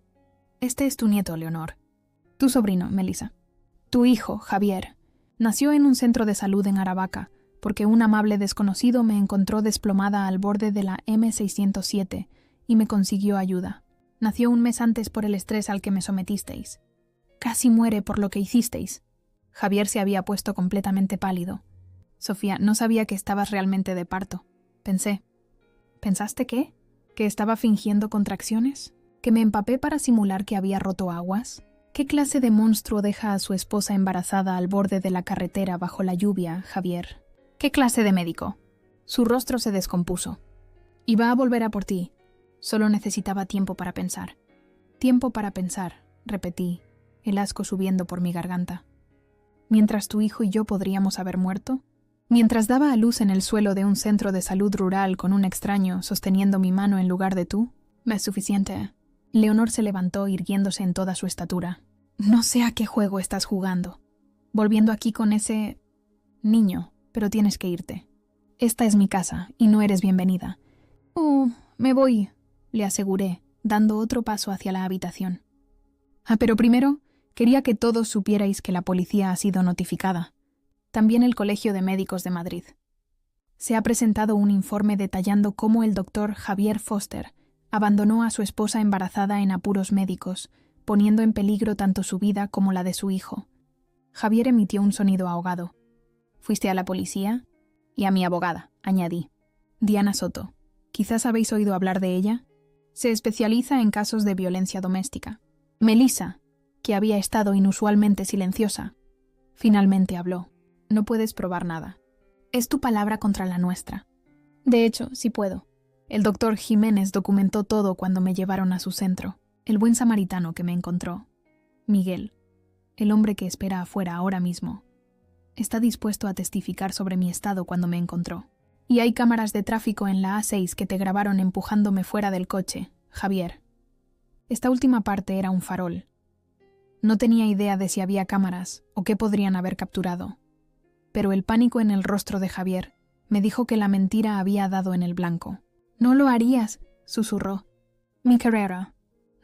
«Este es tu nieto, Leonor. Tu sobrino, Melissa. Tu hijo, Javier, nació en un centro de salud en Aravaca, porque un amable desconocido me encontró desplomada al borde de la M607 y me consiguió ayuda. Nació un mes antes por el estrés al que me sometisteis. Casi muere por lo que hicisteis». Javier se había puesto completamente pálido. «Sofía, no sabía que estabas realmente de parto. Pensé». «¿Pensaste qué? ¿Que estaba fingiendo contracciones? ¿Que me empapé para simular que había roto aguas? ¿Qué clase de monstruo deja a su esposa embarazada al borde de la carretera bajo la lluvia, Javier? ¿Qué clase de médico?» Su rostro se descompuso. «Iba a volver a por ti. Solo necesitaba tiempo para pensar». «Tiempo para pensar», repetí, el asco subiendo por mi garganta. «¿Mientras tu hijo y yo podríamos haber muerto? Mientras daba a luz en el suelo de un centro de salud rural con un extraño sosteniendo mi mano en lugar de tú? Me es suficiente». Leonor se levantó irguiéndose en toda su estatura. «No sé a qué juego estás jugando. Volviendo aquí con ese... niño, pero tienes que irte. Esta es mi casa y no eres bienvenida». «Oh, me voy», le aseguré, dando otro paso hacia la habitación. Pero primero, quería que todos supierais que la policía ha sido notificada. También el Colegio de Médicos de Madrid. Se ha presentado un informe detallando cómo el doctor Javier Foster abandonó a su esposa embarazada en apuros médicos, poniendo en peligro tanto su vida como la de su hijo. Javier emitió un sonido ahogado. «¿Fuiste a la policía?» «Y a mi abogada», añadí. «Diana Soto. Quizás habéis oído hablar de ella. Se especializa en casos de violencia doméstica». Melissa, que había estado inusualmente silenciosa, Finalmente habló. No puedes probar nada. Es tu palabra contra la nuestra. De hecho, sí puedo. El doctor Jiménez documentó todo cuando me llevaron a su centro. El buen samaritano que me encontró. Miguel, el hombre que espera afuera ahora mismo, está dispuesto a testificar sobre mi estado cuando me encontró. Y hay cámaras de tráfico en la A6 que te grabaron empujándome fuera del coche, Javier. Esta última parte era un farol. No tenía idea de si había cámaras o qué podrían haber capturado. Pero el pánico en el rostro de Javier me dijo que la mentira había dado en el blanco. «No lo harías», susurró. «Mi carrera».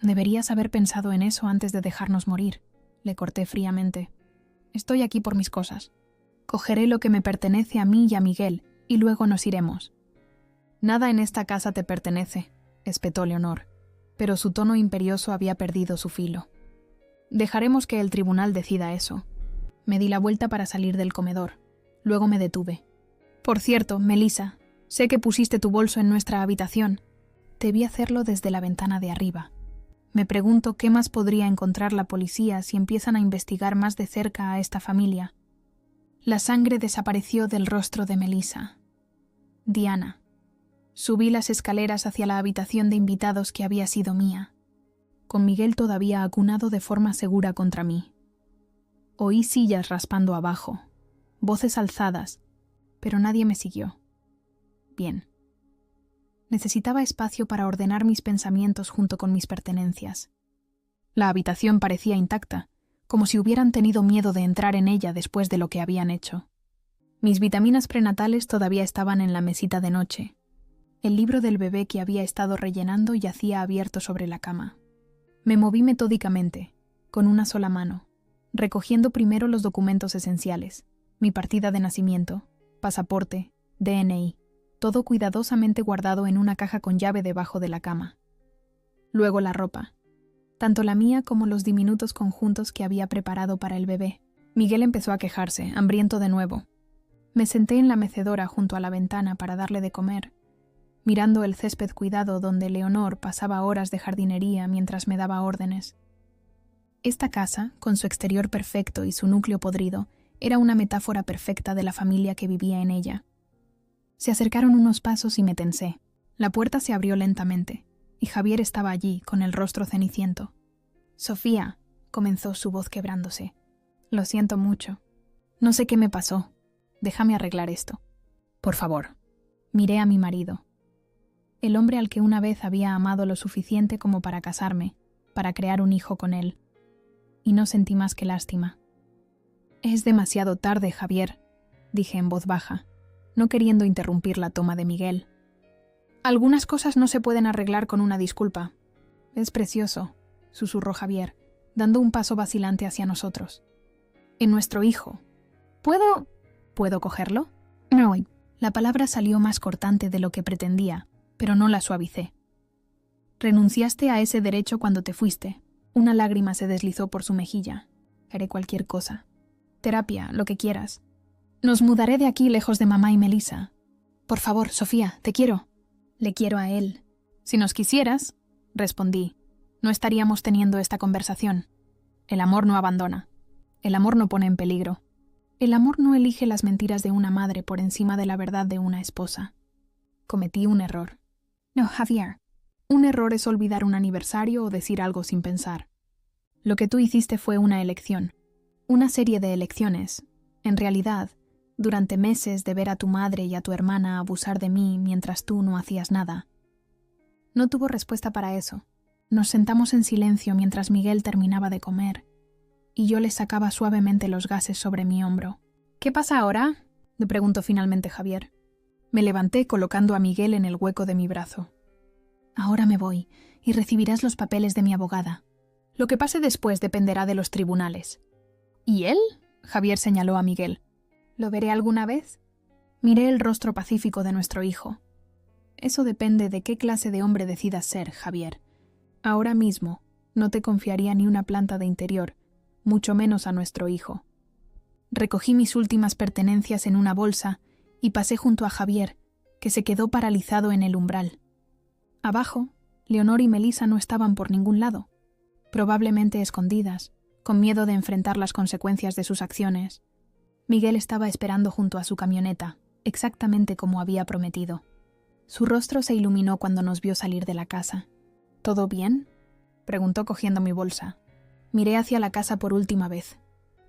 «Deberías haber pensado en eso antes de dejarnos morir», le corté fríamente. «Estoy aquí por mis cosas. Cogeré lo que me pertenece a mí y a Miguel, y luego nos iremos». «Nada en esta casa te pertenece», espetó Leonor, pero su tono imperioso había perdido su filo. «Dejaremos que el tribunal decida eso». Me di la vuelta para salir del comedor. Luego me detuve. «Por cierto, Melissa, sé que pusiste tu bolso en nuestra habitación. Te vi hacerlo desde la ventana de arriba. Me pregunto qué más podría encontrar la policía si empiezan a investigar más de cerca a esta familia». La sangre desapareció del rostro de Melissa. Diana. Subí las escaleras hacia la habitación de invitados que había sido mía, con Miguel todavía acunado de forma segura contra mí. Oí sillas raspando abajo, voces alzadas, pero nadie me siguió. Bien. Necesitaba espacio para ordenar mis pensamientos junto con mis pertenencias. La habitación parecía intacta, como si hubieran tenido miedo de entrar en ella después de lo que habían hecho. Mis vitaminas prenatales todavía estaban en la mesita de noche. El libro del bebé que había estado rellenando yacía abierto sobre la cama. Me moví metódicamente, con una sola mano, recogiendo primero los documentos esenciales, mi partida de nacimiento, pasaporte, DNI, todo cuidadosamente guardado en una caja con llave debajo de la cama. Luego la ropa, tanto la mía como los diminutos conjuntos que había preparado para el bebé. Miguel empezó a quejarse, hambriento de nuevo. Me senté en la mecedora junto a la ventana para darle de comer, mirando el césped cuidado donde Leonor pasaba horas de jardinería mientras me daba órdenes. Esta casa, con su exterior perfecto y su núcleo podrido, era una metáfora perfecta de la familia que vivía en ella. Se acercaron unos pasos y me tensé. La puerta se abrió lentamente, y Javier estaba allí, con el rostro ceniciento. «Sofía», comenzó su voz quebrándose. «Lo siento mucho. No sé qué me pasó. Déjame arreglar esto. Por favor». Miré a mi marido. El hombre al que una vez había amado lo suficiente como para casarme, para crear un hijo con él. Y no sentí más que lástima. «Es demasiado tarde, Javier», dije en voz baja, no queriendo interrumpir la toma de Miguel. «Algunas cosas no se pueden arreglar con una disculpa». «Es precioso», susurró Javier, dando un paso vacilante hacia nosotros. «En nuestro hijo. ¿Puedo cogerlo?» «No». La palabra salió más cortante de lo que pretendía, pero no la suavicé. «Renunciaste a ese derecho cuando te fuiste». Una lágrima se deslizó por su mejilla. «Haré cualquier cosa. Terapia, lo que quieras. Nos mudaré de aquí lejos de mamá y Melissa. Por favor, Sofía, te quiero». «Le quiero a él». «Si nos quisieras», respondí, «no estaríamos teniendo esta conversación. El amor no abandona. El amor no pone en peligro. El amor no elige las mentiras de una madre por encima de la verdad de una esposa». Cometí un error. «No, Javier. Un error es olvidar un aniversario o decir algo sin pensar. Lo que tú hiciste fue una elección. Una serie de elecciones. En realidad, durante meses de ver a tu madre y a tu hermana abusar de mí mientras tú no hacías nada». No tuvo respuesta para eso. Nos sentamos en silencio mientras Miguel terminaba de comer, y yo le sacaba suavemente los gases sobre mi hombro. «¿Qué pasa ahora?», le preguntó finalmente Javier. Me levanté colocando a Miguel en el hueco de mi brazo. «Ahora me voy, y recibirás los papeles de mi abogada. Lo que pase después dependerá de los tribunales». «¿Y él?», Javier señaló a Miguel. «¿Lo veré alguna vez?». Miré el rostro pacífico de nuestro hijo. «Eso depende de qué clase de hombre decidas ser, Javier. Ahora mismo no te confiaría ni una planta de interior, mucho menos a nuestro hijo». Recogí mis últimas pertenencias en una bolsa y pasé junto a Javier, que se quedó paralizado en el umbral. Abajo, Leonor y Melissa no estaban por ningún lado, probablemente escondidas, con miedo de enfrentar las consecuencias de sus acciones. Miguel estaba esperando junto a su camioneta, exactamente como había prometido. Su rostro se iluminó cuando nos vio salir de la casa. ¿Todo bien?, preguntó cogiendo mi bolsa. Miré hacia la casa por última vez.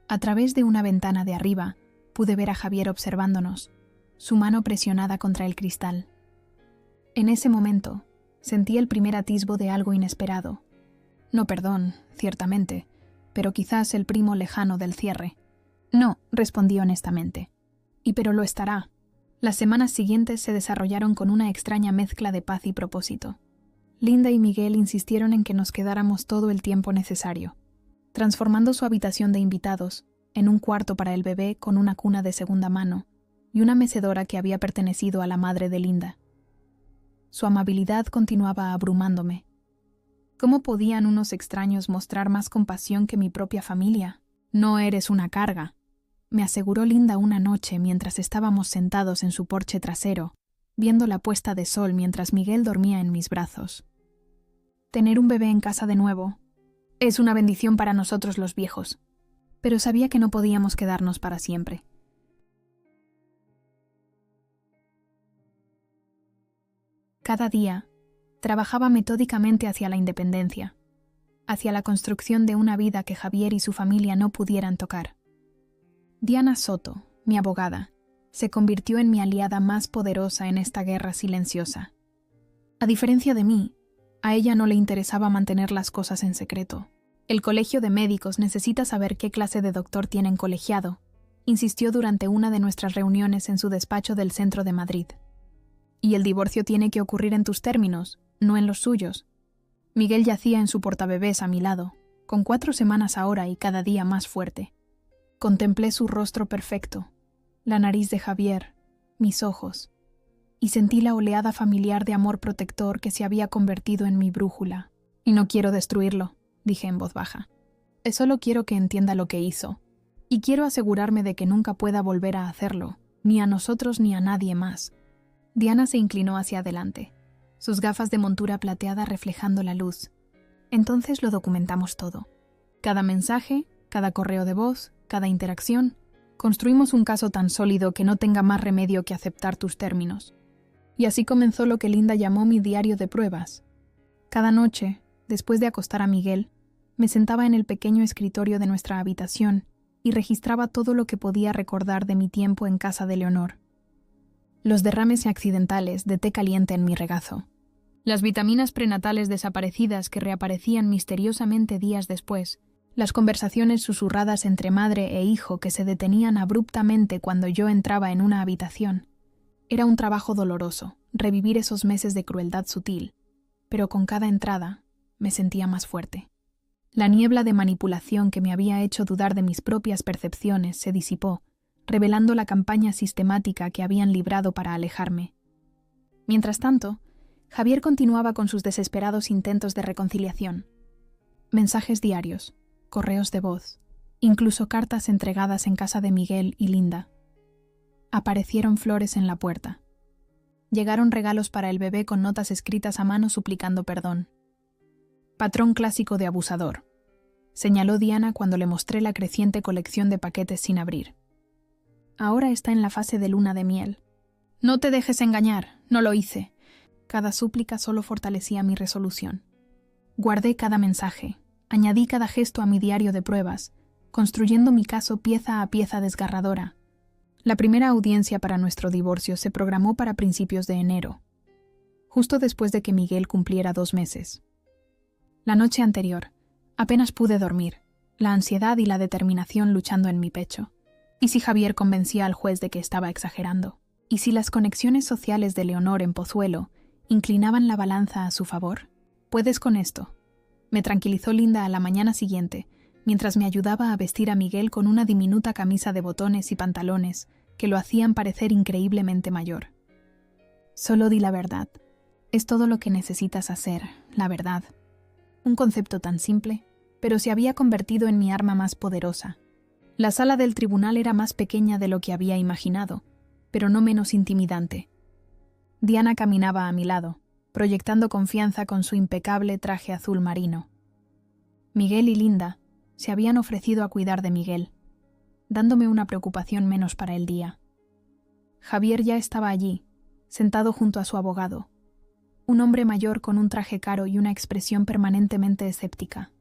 A través de una ventana de arriba, pude ver a Javier observándonos, su mano presionada contra el cristal. En ese momento, sentí el primer atisbo de algo inesperado. No perdón, ciertamente, pero quizás el primo lejano del cierre. No, respondí honestamente. Y pero lo estará. Las semanas siguientes se desarrollaron con una extraña mezcla de paz y propósito. Linda y Miguel insistieron en que nos quedáramos todo el tiempo necesario, transformando su habitación de invitados en un cuarto para el bebé con una cuna de segunda mano y una mecedora que había pertenecido a la madre de Linda. Su amabilidad continuaba abrumándome. ¿Cómo podían unos extraños mostrar más compasión que mi propia familia? No eres una carga, me aseguró Linda una noche mientras estábamos sentados en su porche trasero, viendo la puesta de sol mientras Miguel dormía en mis brazos. Tener un bebé en casa de nuevo es una bendición para nosotros los viejos, pero sabía que no podíamos quedarnos para siempre. Cada día, trabajaba metódicamente hacia la independencia, hacia la construcción de una vida que Javier y su familia no pudieran tocar. Diana Soto, mi abogada, se convirtió en mi aliada más poderosa en esta guerra silenciosa. A diferencia de mí, a ella no le interesaba mantener las cosas en secreto. El colegio de médicos necesita saber qué clase de doctor tienen colegiado, insistió durante una de nuestras reuniones en su despacho del centro de Madrid. Y el divorcio tiene que ocurrir en tus términos, no en los suyos. Miguel yacía en su portabebés a mi lado, con 4 semanas ahora y cada día más fuerte. Contemplé su rostro perfecto, la nariz de Javier, mis ojos, y sentí la oleada familiar de amor protector que se había convertido en mi brújula. Y no quiero destruirlo, dije en voz baja. Solo quiero que entienda lo que hizo, y quiero asegurarme de que nunca pueda volver a hacerlo, ni a nosotros ni a nadie más. Diana se inclinó hacia adelante, sus gafas de montura plateada reflejando la luz. Entonces lo documentamos todo. Cada mensaje, cada correo de voz, cada interacción, construimos un caso tan sólido que no tenga más remedio que aceptar tus términos. Y así comenzó lo que Linda llamó mi diario de pruebas. Cada noche, después de acostar a Miguel, me sentaba en el pequeño escritorio de nuestra habitación y registraba todo lo que podía recordar de mi tiempo en casa de Leonor. Los derrames accidentales de té caliente en mi regazo, las vitaminas prenatales desaparecidas que reaparecían misteriosamente días después, las conversaciones susurradas entre madre e hijo que se detenían abruptamente cuando yo entraba en una habitación. Era un trabajo doloroso, revivir esos meses de crueldad sutil, pero con cada entrada me sentía más fuerte. La niebla de manipulación que me había hecho dudar de mis propias percepciones se disipó, revelando la campaña sistemática que habían librado para alejarme. Mientras tanto, Javier continuaba con sus desesperados intentos de reconciliación. Mensajes diarios, correos de voz, incluso cartas entregadas en casa de Miguel y Linda. Aparecieron flores en la puerta. Llegaron regalos para el bebé con notas escritas a mano suplicando perdón. Patrón clásico de abusador, señaló Diana cuando le mostré la creciente colección de paquetes sin abrir. Ahora está en la fase de luna de miel. No te dejes engañar, no lo hice. Cada súplica solo fortalecía mi resolución. Guardé cada mensaje, añadí cada gesto a mi diario de pruebas, construyendo mi caso pieza a pieza desgarradora. La primera audiencia para nuestro divorcio se programó para principios de enero, justo después de que Miguel cumpliera 2 meses. La noche anterior, apenas pude dormir, la ansiedad y la determinación luchando en mi pecho. ¿Y si Javier convencía al juez de que estaba exagerando? ¿Y si las conexiones sociales de Leonor en Pozuelo inclinaban la balanza a su favor? Puedes con esto, me tranquilizó Linda a la mañana siguiente, mientras me ayudaba a vestir a Miguel con una diminuta camisa de botones y pantalones que lo hacían parecer increíblemente mayor. Solo di la verdad. Es todo lo que necesitas hacer, la verdad. Un concepto tan simple, pero se había convertido en mi arma más poderosa. La sala del tribunal era más pequeña de lo que había imaginado, pero no menos intimidante. Diana caminaba a mi lado, proyectando confianza con su impecable traje azul marino. Miguel y Linda, Se habían ofrecido a cuidar de Miguel, dándome una preocupación menos para el día. Javier ya estaba allí, sentado junto a su abogado, un hombre mayor con un traje caro y una expresión permanentemente escéptica.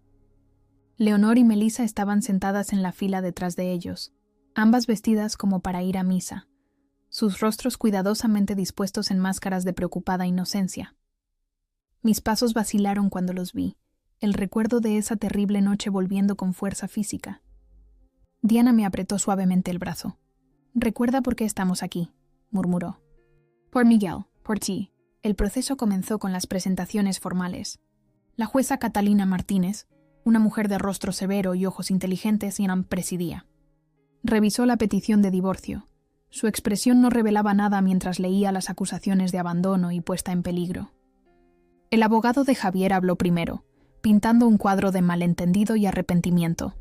Leonor y Melissa estaban sentadas en la fila detrás de ellos, ambas vestidas como para ir a misa, sus rostros cuidadosamente dispuestos en máscaras de preocupada inocencia. Mis pasos vacilaron cuando los vi, el recuerdo de esa terrible noche volviendo con fuerza física. Diana me apretó suavemente el brazo. «Recuerda por qué estamos aquí», murmuró. «Por Miguel, por ti». El proceso comenzó con las presentaciones formales. La jueza Catalina Martínez, una mujer de rostro severo y ojos inteligentes, presidía. Revisó la petición de divorcio. Su expresión no revelaba nada mientras leía las acusaciones de abandono y puesta en peligro. El abogado de Javier habló primero, pintando un cuadro de malentendido y arrepentimiento.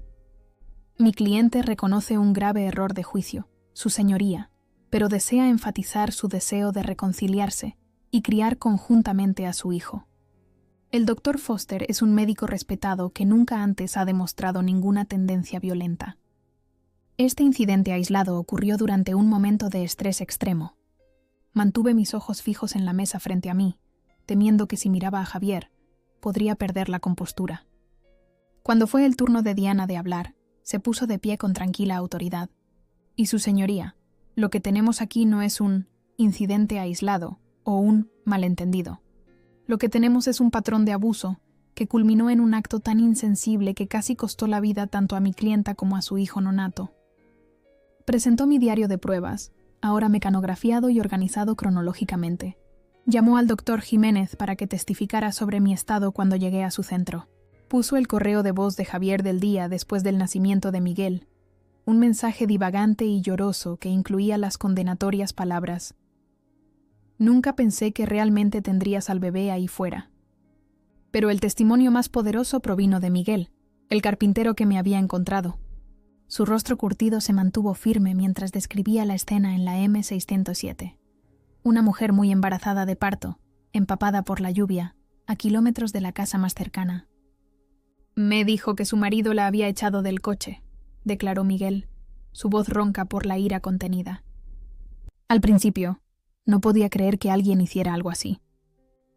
«Mi cliente reconoce un grave error de juicio, su señoría, pero desea enfatizar su deseo de reconciliarse y criar conjuntamente a su hijo. El doctor Foster es un médico respetado que nunca antes ha demostrado ninguna tendencia violenta. Este incidente aislado ocurrió durante un momento de estrés extremo. Mantuve mis ojos fijos en la mesa frente a mí, temiendo que si miraba a Javier, podría perder la compostura. Cuando fue el turno de Diana de hablar, se puso de pie con tranquila autoridad. «Y su señoría, lo que tenemos aquí no es un incidente aislado o un malentendido. Lo que tenemos es un patrón de abuso que culminó en un acto tan insensible que casi costó la vida tanto a mi clienta como a su hijo nonato». Presentó mi diario de pruebas, ahora mecanografiado y organizado cronológicamente. Llamó al doctor Jiménez para que testificara sobre mi estado cuando llegué a su centro. Puso el correo de voz de Javier del día después del nacimiento de Miguel, un mensaje divagante y lloroso que incluía las condenatorias palabras: «Nunca pensé que realmente tendrías al bebé ahí fuera». Pero el testimonio más poderoso provino de Miguel, el carpintero que me había encontrado. Su rostro curtido se mantuvo firme mientras describía la escena en la M607. Una mujer muy embarazada de parto, empapada por la lluvia, a kilómetros de la casa más cercana. «Me dijo que su marido la había echado del coche», declaró Miguel, su voz ronca por la ira contenida. Al principio, no podía creer que alguien hiciera algo así.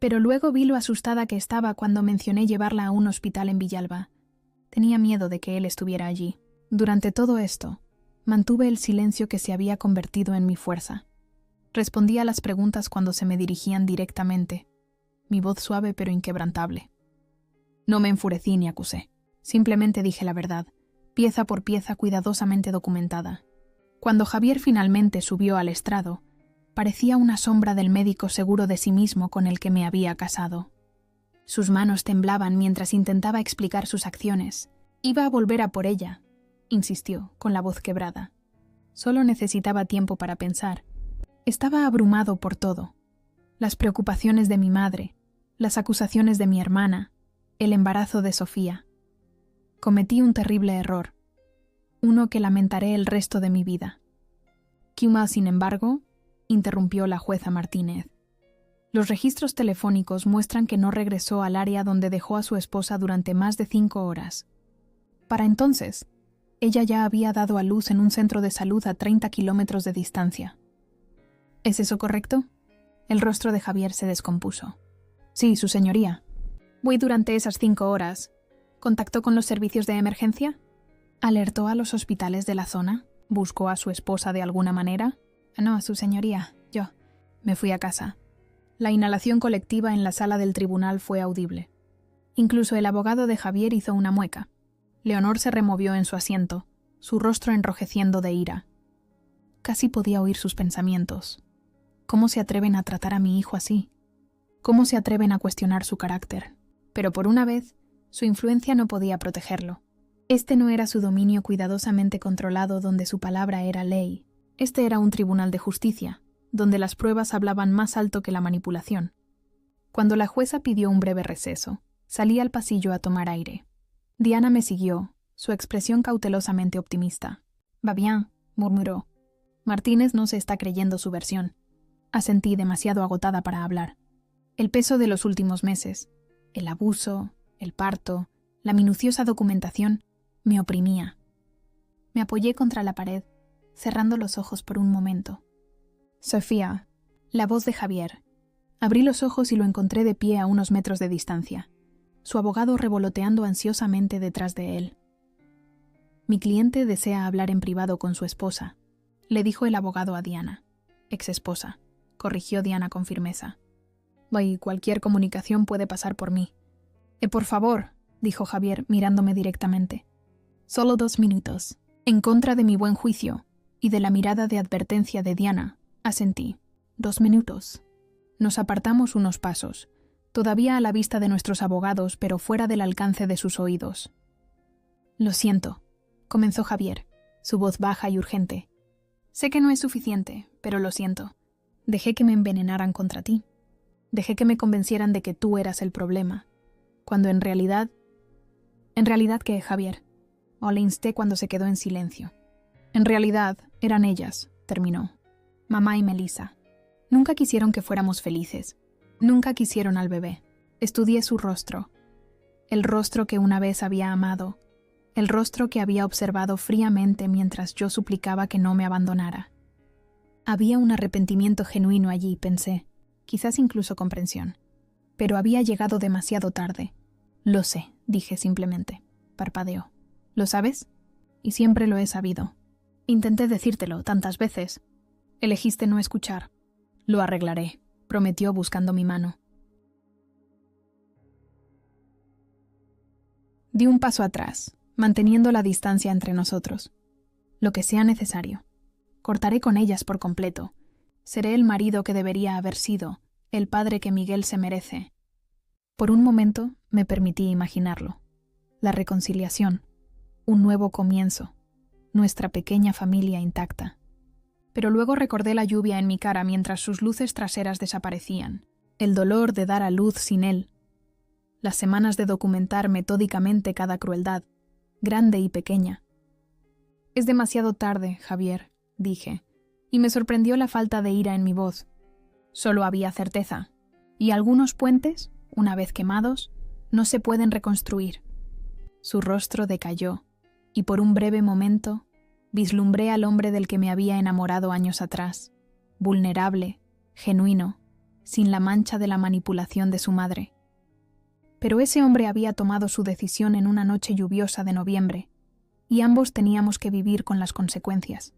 Pero luego vi lo asustada que estaba cuando mencioné llevarla a un hospital en Villalba. Tenía miedo de que él estuviera allí. Durante todo esto, mantuve el silencio que se había convertido en mi fuerza. Respondía a las preguntas cuando se me dirigían directamente, mi voz suave pero inquebrantable. No me enfurecí ni acusé. Simplemente dije la verdad, pieza por pieza cuidadosamente documentada. Cuando Javier finalmente subió al estrado, parecía una sombra del médico seguro de sí mismo con el que me había casado. Sus manos temblaban mientras intentaba explicar sus acciones. «Iba a volver a por ella», insistió, con la voz quebrada. Solo necesitaba tiempo para pensar. Estaba abrumado por todo. Las preocupaciones de mi madre, las acusaciones de mi hermana, el embarazo de Sofía. Cometí un terrible error, uno que lamentaré el resto de mi vida. «Kuma, sin embargo», interrumpió la jueza Martínez. «Los registros telefónicos muestran que no regresó al área donde dejó a su esposa durante más de 5 horas. Para entonces, ella ya había dado a luz en un centro de salud a 30 kilómetros de distancia». «¿Es eso correcto?». El rostro de Javier se descompuso. «Sí, su señoría». «Voy durante esas 5 horas. ¿Contactó con los servicios de emergencia? ¿Alertó a los hospitales de la zona? ¿Buscó a su esposa de alguna manera?». «No, su señoría, yo». Me fui a casa. La inhalación colectiva en la sala del tribunal fue audible. Incluso el abogado de Javier hizo una mueca. Leonor se removió en su asiento, su rostro enrojeciendo de ira. Casi podía oír sus pensamientos. ¿Cómo se atreven a tratar a mi hijo así? ¿Cómo se atreven a cuestionar su carácter? Pero por una vez, su influencia no podía protegerlo. Este no era su dominio cuidadosamente controlado donde su palabra era ley. Este era un tribunal de justicia, donde las pruebas hablaban más alto que la manipulación. Cuando la jueza pidió un breve receso, salí al pasillo a tomar aire. Diana me siguió, su expresión cautelosamente optimista. «Va bien», murmuró. «Martínez no se está creyendo su versión». Asentí, demasiado agotada para hablar. El peso de los últimos meses, el abuso, el parto, la minuciosa documentación, Me oprimía. Me apoyé contra la pared, cerrando los ojos por un momento. Sofía, la voz de Javier. Abrí los ojos y lo encontré de pie a unos metros de distancia, su abogado revoloteando ansiosamente detrás de él. Mi cliente desea hablar en privado con su esposa, le dijo el abogado a Diana. Exesposa, corrigió Diana con firmeza. Y cualquier comunicación puede pasar por mí. Por favor, dijo Javier mirándome directamente. Solo 2 minutos. En contra de mi buen juicio y de la mirada de advertencia de Diana, asentí. 2 minutos. Nos apartamos unos pasos, todavía a la vista de nuestros abogados, pero fuera del alcance de sus oídos. Lo siento, comenzó Javier, su voz baja y urgente. Sé que no es suficiente, pero lo siento. Dejé que me envenenaran contra ti. Dejé que me convencieran de que tú eras el problema, cuando en realidad... ¿En realidad qué, Javier? O le insté cuando se quedó en silencio. En realidad, eran ellas, terminó. Mamá y Melissa. Nunca quisieron que fuéramos felices. Nunca quisieron al bebé. Estudié su rostro. El rostro que una vez había amado. El rostro que había observado fríamente mientras yo suplicaba que no me abandonara. Había un arrepentimiento genuino allí, pensé. Quizás incluso comprensión. Pero había llegado demasiado tarde. Lo sé, dije simplemente. Parpadeó. ¿Lo sabes? Y siempre lo he sabido. Intenté decírtelo tantas veces. Elegiste no escuchar. Lo arreglaré, prometió buscando mi mano. Di un paso atrás, manteniendo la distancia entre nosotros. Lo que sea necesario. Cortaré con ellas por completo. Seré el marido que debería haber sido, el padre que Miguel se merece. Por un momento me permití imaginarlo. La reconciliación. Un nuevo comienzo. Nuestra pequeña familia intacta. Pero luego recordé la lluvia en mi cara mientras sus luces traseras desaparecían. El dolor de dar a luz sin él. Las semanas de documentar metódicamente cada crueldad, grande y pequeña. Es demasiado tarde, Javier, dije, y me sorprendió la falta de ira en mi voz. Solo había certeza, y algunos puentes, una vez quemados, no se pueden reconstruir. Su rostro decayó, y por un breve momento vislumbré al hombre del que me había enamorado años atrás, vulnerable, genuino, sin la mancha de la manipulación de su madre. Pero ese hombre había tomado su decisión en una noche lluviosa de noviembre, y ambos teníamos que vivir con las consecuencias.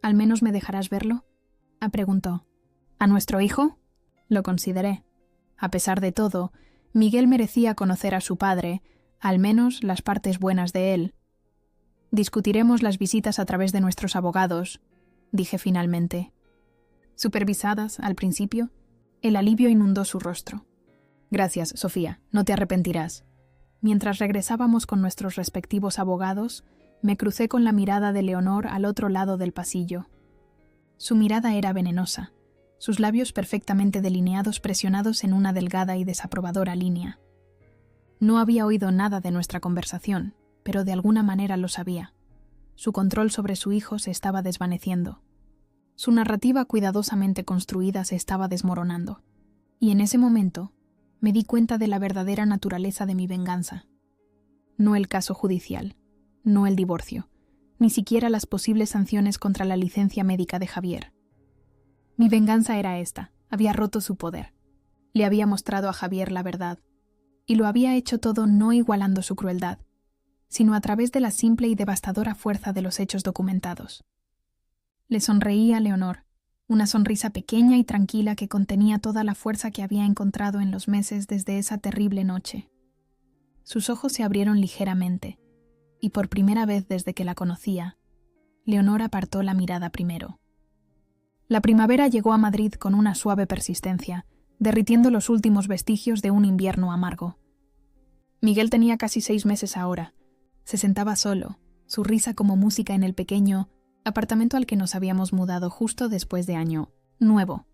¿Al menos me dejarás verlo?, preguntó. ¿A nuestro hijo? Lo consideré. A pesar de todo, Miguel merecía conocer a su padre, al menos las partes buenas de él. Discutiremos las visitas a través de nuestros abogados, dije finalmente. Supervisadas, al principio, el alivio inundó su rostro. Gracias, Sofía, no te arrepentirás. Mientras regresábamos con nuestros respectivos abogados, me crucé con la mirada de Leonor al otro lado del pasillo. Su mirada era venenosa, sus labios perfectamente delineados presionados en una delgada y desaprobadora línea. No había oído nada de nuestra conversación, pero de alguna manera lo sabía. Su control sobre su hijo se estaba desvaneciendo. Su narrativa cuidadosamente construida se estaba desmoronando. Y en ese momento me di cuenta de la verdadera naturaleza de mi venganza. No el caso judicial, no el divorcio, ni siquiera las posibles sanciones contra la licencia médica de Javier. Mi venganza era esta, había roto su poder. Le había mostrado a Javier la verdad, y lo había hecho todo no igualando su crueldad, sino a través de la simple y devastadora fuerza de los hechos documentados. Le sonreí a Leonor, una sonrisa pequeña y tranquila que contenía toda la fuerza que había encontrado en los meses desde esa terrible noche. Sus ojos se abrieron ligeramente, y por primera vez desde que la conocía, Leonor apartó la mirada primero. La primavera llegó a Madrid con una suave persistencia, derritiendo los últimos vestigios de un invierno amargo. Miguel tenía casi 6 meses ahora. Se sentaba solo, su risa como música en el pequeño apartamento al que nos habíamos mudado justo después de Año Nuevo.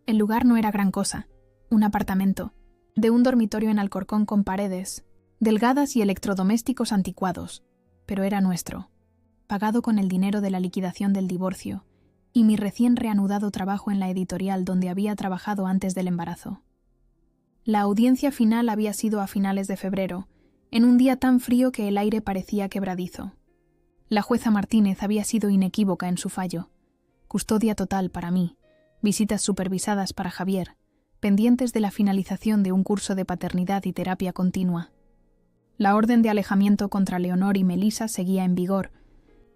El lugar no era gran cosa, un apartamento, de un dormitorio en Alcorcón con paredes, delgadas y electrodomésticos anticuados, pero era nuestro, pagado con el dinero de la liquidación del divorcio, y mi recién reanudado trabajo en la editorial donde había trabajado antes del embarazo. La audiencia final había sido a finales de febrero, en un día tan frío que el aire parecía quebradizo. La jueza Martínez había sido inequívoca en su fallo. Custodia total para mí, visitas supervisadas para Javier, pendientes de la finalización de un curso de paternidad y terapia continua. La orden de alejamiento contra Leonor y Melissa seguía en vigor,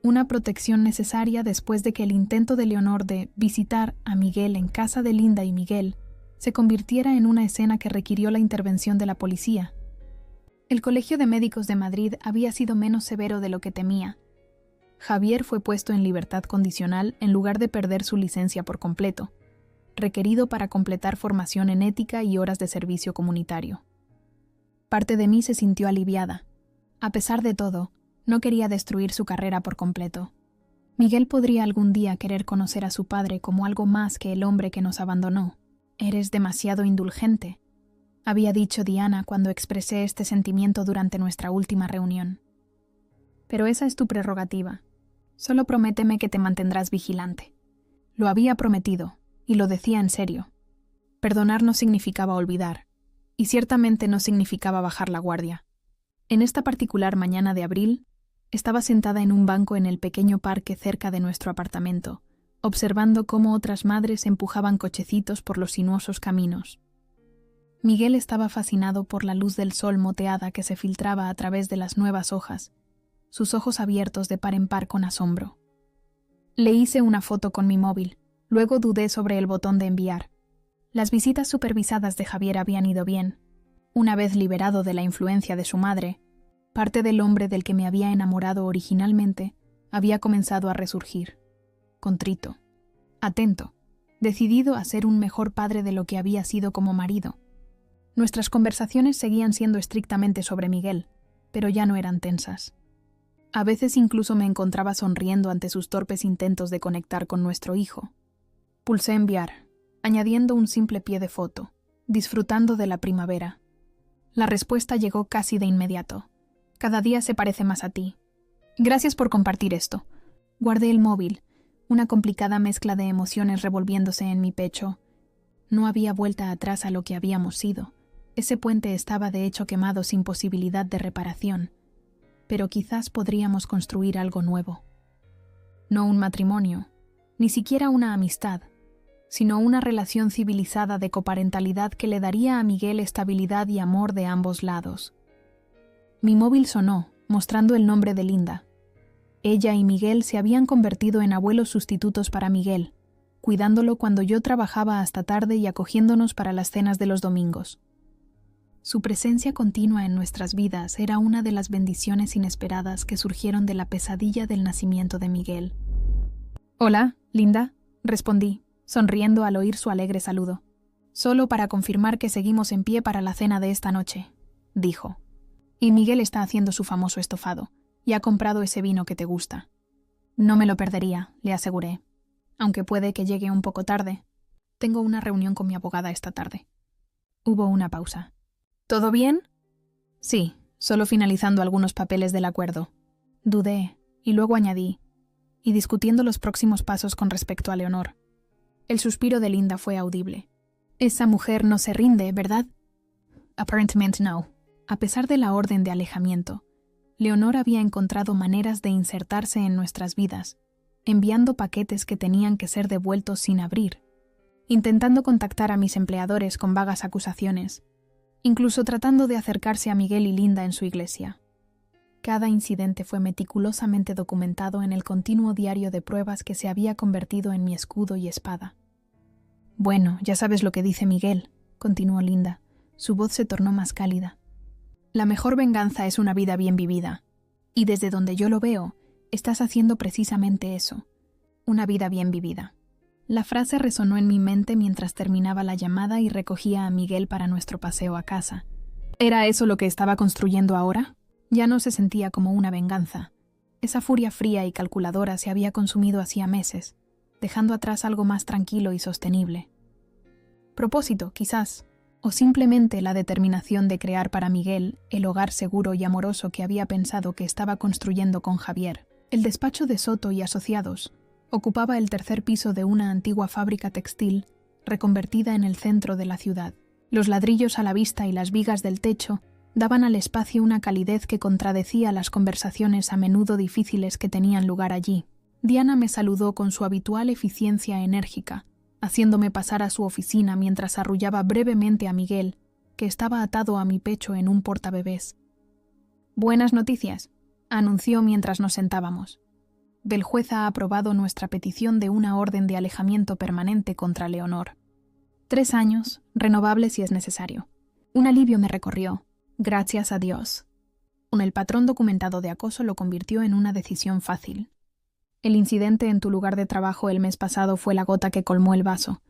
una protección necesaria después de que el intento de Leonor de visitar a Miguel en casa de Linda y Miguel se convirtiera en una escena que requirió la intervención de la policía. El Colegio de Médicos de Madrid había sido menos severo de lo que temía. Javier fue puesto en libertad condicional en lugar de perder su licencia por completo, requerido para completar formación en ética y horas de servicio comunitario. Parte de mí se sintió aliviada. A pesar de todo, no quería destruir su carrera por completo. Miguel podría algún día querer conocer a su padre como algo más que el hombre que nos abandonó. «Eres demasiado indulgente», había dicho Diana cuando expresé este sentimiento durante nuestra última reunión. Pero esa es tu prerrogativa. Solo prométeme que te mantendrás vigilante. Lo había prometido, y lo decía en serio. Perdonar no significaba olvidar, y ciertamente no significaba bajar la guardia. En esta particular mañana de abril, estaba sentada en un banco en el pequeño parque cerca de nuestro apartamento, observando cómo otras madres empujaban cochecitos por los sinuosos caminos. Miguel estaba fascinado por la luz del sol moteada que se filtraba a través de las nuevas hojas, sus ojos abiertos de par en par con asombro. Le hice una foto con mi móvil, luego dudé sobre el botón de enviar. Las visitas supervisadas de Javier habían ido bien. Una vez liberado de la influencia de su madre, parte del hombre del que me había enamorado originalmente había comenzado a resurgir. Contrito, atento, decidido a ser un mejor padre de lo que había sido como marido. Nuestras conversaciones seguían siendo estrictamente sobre Miguel, pero ya no eran tensas. A veces incluso me encontraba sonriendo ante sus torpes intentos de conectar con nuestro hijo. Pulsé enviar, añadiendo un simple pie de foto, disfrutando de la primavera. La respuesta llegó casi de inmediato. Cada día se parece más a ti. Gracias por compartir esto. Guardé el móvil, una complicada mezcla de emociones revolviéndose en mi pecho. No había vuelta atrás a lo que habíamos sido. Ese puente estaba de hecho quemado sin posibilidad de reparación, pero quizás podríamos construir algo nuevo. No un matrimonio, ni siquiera una amistad, sino una relación civilizada de coparentalidad que le daría a Miguel estabilidad y amor de ambos lados. Mi móvil sonó, mostrando el nombre de Linda. Ella y Miguel se habían convertido en abuelos sustitutos para Miguel, cuidándolo cuando yo trabajaba hasta tarde y acogiéndonos para las cenas de los domingos. Su presencia continua en nuestras vidas era una de las bendiciones inesperadas que surgieron de la pesadilla del nacimiento de Miguel. «Hola, Linda», respondí, sonriendo al oír su alegre saludo. «Solo para confirmar que seguimos en pie para la cena de esta noche», dijo. «Y Miguel está haciendo su famoso estofado, y ha comprado ese vino que te gusta». «No me lo perdería», le aseguré, «aunque puede que llegue un poco tarde. Tengo una reunión con mi abogada esta tarde». Hubo una pausa. «¿Todo bien?» «Sí, solo finalizando algunos papeles del acuerdo». Dudé, y luego añadí, «y discutiendo los próximos pasos con respecto a Leonor». El suspiro de Linda fue audible. «Esa mujer no se rinde, ¿verdad?» «Apparently no». A pesar de la orden de alejamiento, Leonor había encontrado maneras de insertarse en nuestras vidas, enviando paquetes que tenían que ser devueltos sin abrir, intentando contactar a mis empleadores con vagas acusaciones, incluso tratando de acercarse a Miguel y Linda en su iglesia. Cada incidente fue meticulosamente documentado en el continuo diario de pruebas que se había convertido en mi escudo y espada. «Bueno, ya sabes lo que dice Miguel», continuó Linda. Su voz se tornó más cálida. «La mejor venganza es una vida bien vivida. Y desde donde yo lo veo, estás haciendo precisamente eso. Una vida bien vivida». La frase resonó en mi mente mientras terminaba la llamada y recogía a Miguel para nuestro paseo a casa. ¿Era eso lo que estaba construyendo ahora? Ya no se sentía como una venganza. Esa furia fría y calculadora se había consumido hacía meses, dejando atrás algo más tranquilo y sostenible. Propósito, quizás, o simplemente la determinación de crear para Miguel el hogar seguro y amoroso que había pensado que estaba construyendo con Javier. El despacho de Soto y Asociados ocupaba el tercer piso de una antigua fábrica textil reconvertida en el centro de la ciudad. Los ladrillos a la vista y las vigas del techo daban al espacio una calidez que contradecía las conversaciones a menudo difíciles que tenían lugar allí. Diana me saludó con su habitual eficiencia enérgica, haciéndome pasar a su oficina mientras arrullaba brevemente a Miguel, que estaba atado a mi pecho en un portabebés. «Buenas noticias», anunció mientras nos sentábamos. «El juez ha aprobado nuestra petición de una orden de alejamiento permanente contra Leonor. 3 años, renovables si es necesario. Un alivio me recorrió, gracias a Dios». El patrón documentado de acoso lo convirtió en una decisión fácil. El incidente en tu lugar de trabajo el mes pasado fue la gota que colmó el vaso.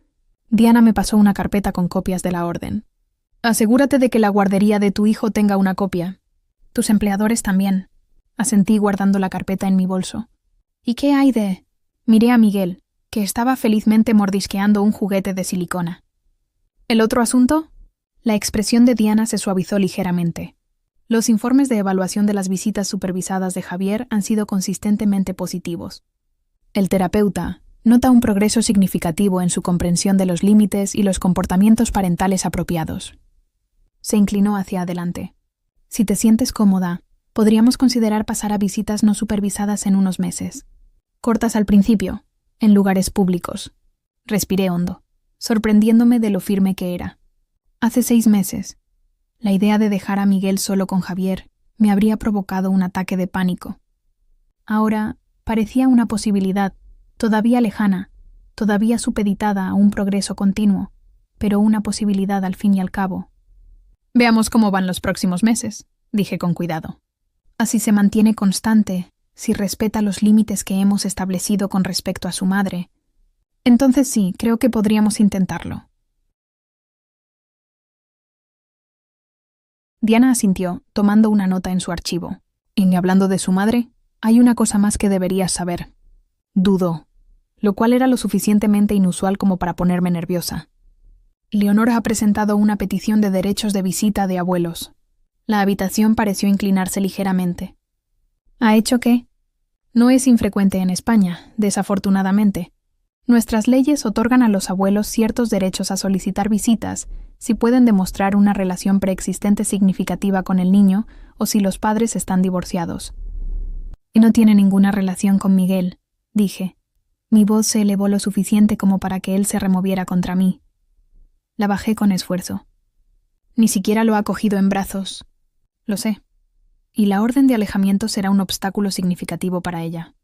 Diana me pasó una carpeta con copias de la orden. «Asegúrate de que la guardería de tu hijo tenga una copia. Tus empleadores también», asentí guardando la carpeta en mi bolso. «¿Y qué hay de...?» Miré a Miguel, que estaba felizmente mordisqueando un juguete de silicona. «¿El otro asunto?» La expresión de Diana se suavizó ligeramente. Los informes de evaluación de las visitas supervisadas de Javier han sido consistentemente positivos. El terapeuta nota un progreso significativo en su comprensión de los límites y los comportamientos parentales apropiados. Se inclinó hacia adelante. Si te sientes cómoda, podríamos considerar pasar a visitas no supervisadas en unos meses. Cortas al principio, en lugares públicos. Respiré hondo, sorprendiéndome de lo firme que era. Hace 6 meses, la idea de dejar a Miguel solo con Javier me habría provocado un ataque de pánico. Ahora parecía una posibilidad, todavía lejana, todavía supeditada a un progreso continuo, pero una posibilidad al fin y al cabo. «Veamos cómo van los próximos meses», dije con cuidado. «Así se mantiene constante, si respeta los límites que hemos establecido con respecto a su madre. Entonces sí, creo que podríamos intentarlo». Diana asintió, tomando una nota en su archivo. «Y hablando de su madre, hay una cosa más que deberías saber». Dudó, lo cual era lo suficientemente inusual como para ponerme nerviosa. «Leonor ha presentado una petición de derechos de visita de abuelos». La habitación pareció inclinarse ligeramente. «¿Ha hecho qué?» «No es infrecuente en España, desafortunadamente. Nuestras leyes otorgan a los abuelos ciertos derechos a solicitar visitas si pueden demostrar una relación preexistente significativa con el niño o si los padres están divorciados». «Y no tiene ninguna relación con Miguel», dije. Mi voz se elevó lo suficiente como para que él se removiera contra mí. La bajé con esfuerzo. «Ni siquiera lo ha cogido en brazos». «Lo sé. Y la orden de alejamiento será un obstáculo significativo para ella.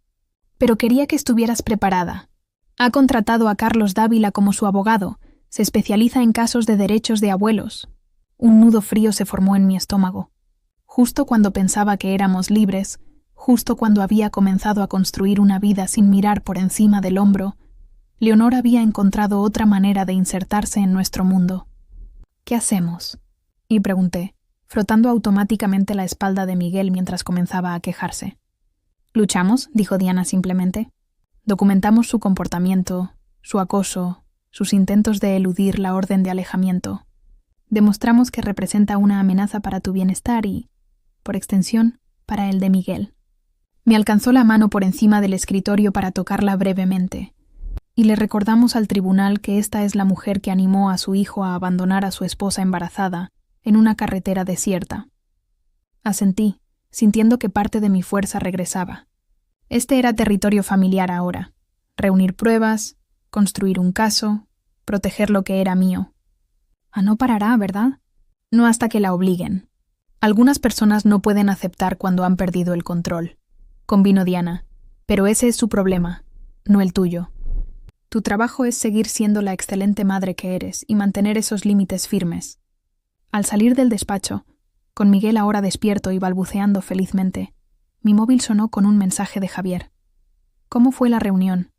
Pero quería que estuvieras preparada. Ha contratado a Carlos Dávila como su abogado. Se especializa en casos de derechos de abuelos». Un nudo frío se formó en mi estómago. Justo cuando pensaba que éramos libres, justo cuando había comenzado a construir una vida sin mirar por encima del hombro, Leonor había encontrado otra manera de insertarse en nuestro mundo. «¿Qué hacemos?», y pregunté, frotando automáticamente la espalda de Miguel mientras comenzaba a quejarse. «¿Luchamos?», dijo Diana simplemente. «Documentamos su comportamiento, su acoso, sus intentos de eludir la orden de alejamiento. Demostramos que representa una amenaza para tu bienestar y, por extensión, para el de Miguel». Me alcanzó la mano por encima del escritorio para tocarla brevemente, y le recordamos al tribunal que esta es la mujer que animó a su hijo a abandonar a su esposa embarazada en una carretera desierta. Asentí, sintiendo que parte de mi fuerza regresaba. Este era territorio familiar ahora. Reunir pruebas, construir un caso, proteger lo que era mío. No parará, ¿verdad? No hasta que la obliguen. Algunas personas no pueden aceptar cuando han perdido el control, convino Diana, pero ese es su problema, no el tuyo. Tu trabajo es seguir siendo la excelente madre que eres y mantener esos límites firmes. Al salir del despacho, con Miguel ahora despierto y balbuceando felizmente, mi móvil sonó con un mensaje de Javier. ¿Cómo fue la reunión?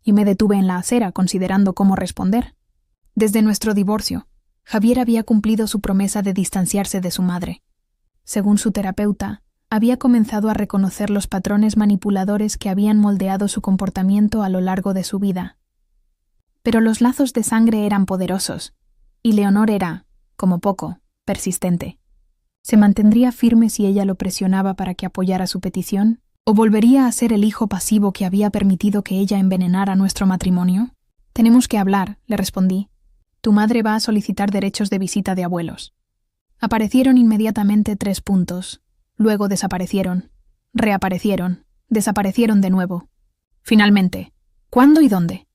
Y me detuve en la acera considerando cómo responder. Desde nuestro divorcio, Javier había cumplido su promesa de distanciarse de su madre. Según su terapeuta, había comenzado a reconocer los patrones manipuladores que habían moldeado su comportamiento a lo largo de su vida. Pero los lazos de sangre eran poderosos, y Leonor era, como poco, persistente. ¿Se mantendría firme si ella lo presionaba para que apoyara su petición? ¿O volvería a ser el hijo pasivo que había permitido que ella envenenara nuestro matrimonio? «Tenemos que hablar», le respondí. «Tu madre va a solicitar derechos de visita de abuelos». Aparecieron inmediatamente 3 puntos. Luego desaparecieron. Reaparecieron. Desaparecieron de nuevo. Finalmente, ¿cuándo y dónde?